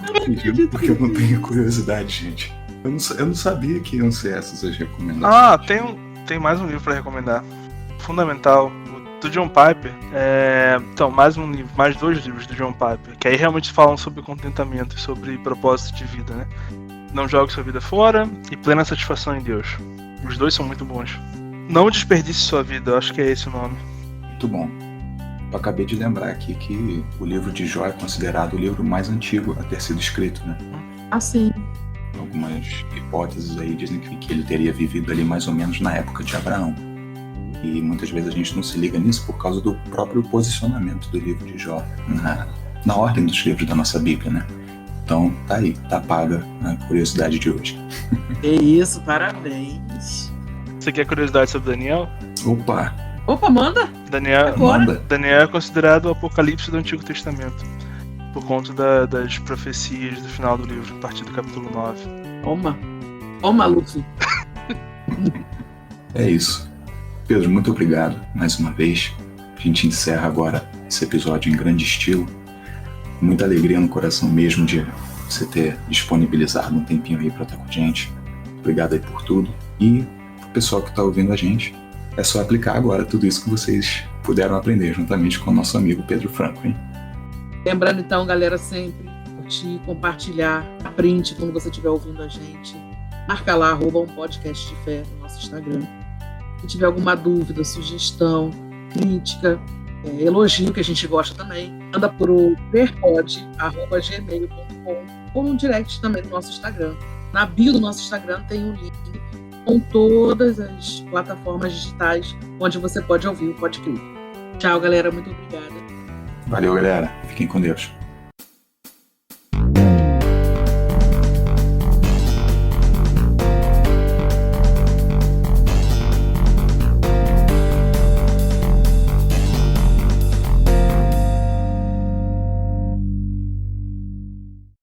Tô fingindo porque eu não tenho curiosidade, gente. Eu não sabia que iam ser essas as recomendações. Tem mais um livro para recomendar. Fundamental, do John Piper. Então, mais dois livros do John Piper, que aí realmente falam sobre contentamento e sobre propósito de vida, né? Não Jogue Sua Vida Fora e Plena Satisfação em Deus. Os dois são muito bons. Não Desperdice Sua Vida, eu acho que é esse o nome. Muito bom. Eu acabei de lembrar aqui que o livro de Jó é considerado o livro mais antigo a ter sido escrito, né? Ah, sim. Algumas hipóteses aí dizem que ele teria vivido ali mais ou menos na época de Abraão. E muitas vezes a gente não se liga nisso por causa do próprio posicionamento do livro de Jó na ordem dos livros da nossa Bíblia, né? Então tá aí, tá paga a curiosidade de hoje. É isso, parabéns. Você quer curiosidade sobre Daniel? Opa, manda! Daniel é considerado o Apocalipse do Antigo Testamento, por conta das profecias do final do livro, a partir do capítulo 9. Toma, Luffy. É isso. Pedro, muito obrigado mais uma vez. A gente encerra agora esse episódio em grande estilo. Com muita alegria no coração mesmo de você ter disponibilizado um tempinho aí para estar com a gente. Obrigado aí por tudo. E pro pessoal que está ouvindo a gente, é só aplicar agora tudo isso que vocês puderam aprender juntamente com o nosso amigo Pedro Franco, hein? Lembrando então, galera, sempre curtir, compartilhar, print quando você estiver ouvindo a gente. Marca lá, @um podcast de fé no nosso Instagram. Se tiver alguma dúvida, sugestão, crítica, elogio, que a gente gosta também, manda por o verpod@gmail.com ou no direct também do nosso Instagram. Na bio do nosso Instagram tem um link com todas as plataformas digitais onde você pode ouvir o Pode Crer. Tchau, galera. Muito obrigada. Valeu, galera. Fiquem com Deus.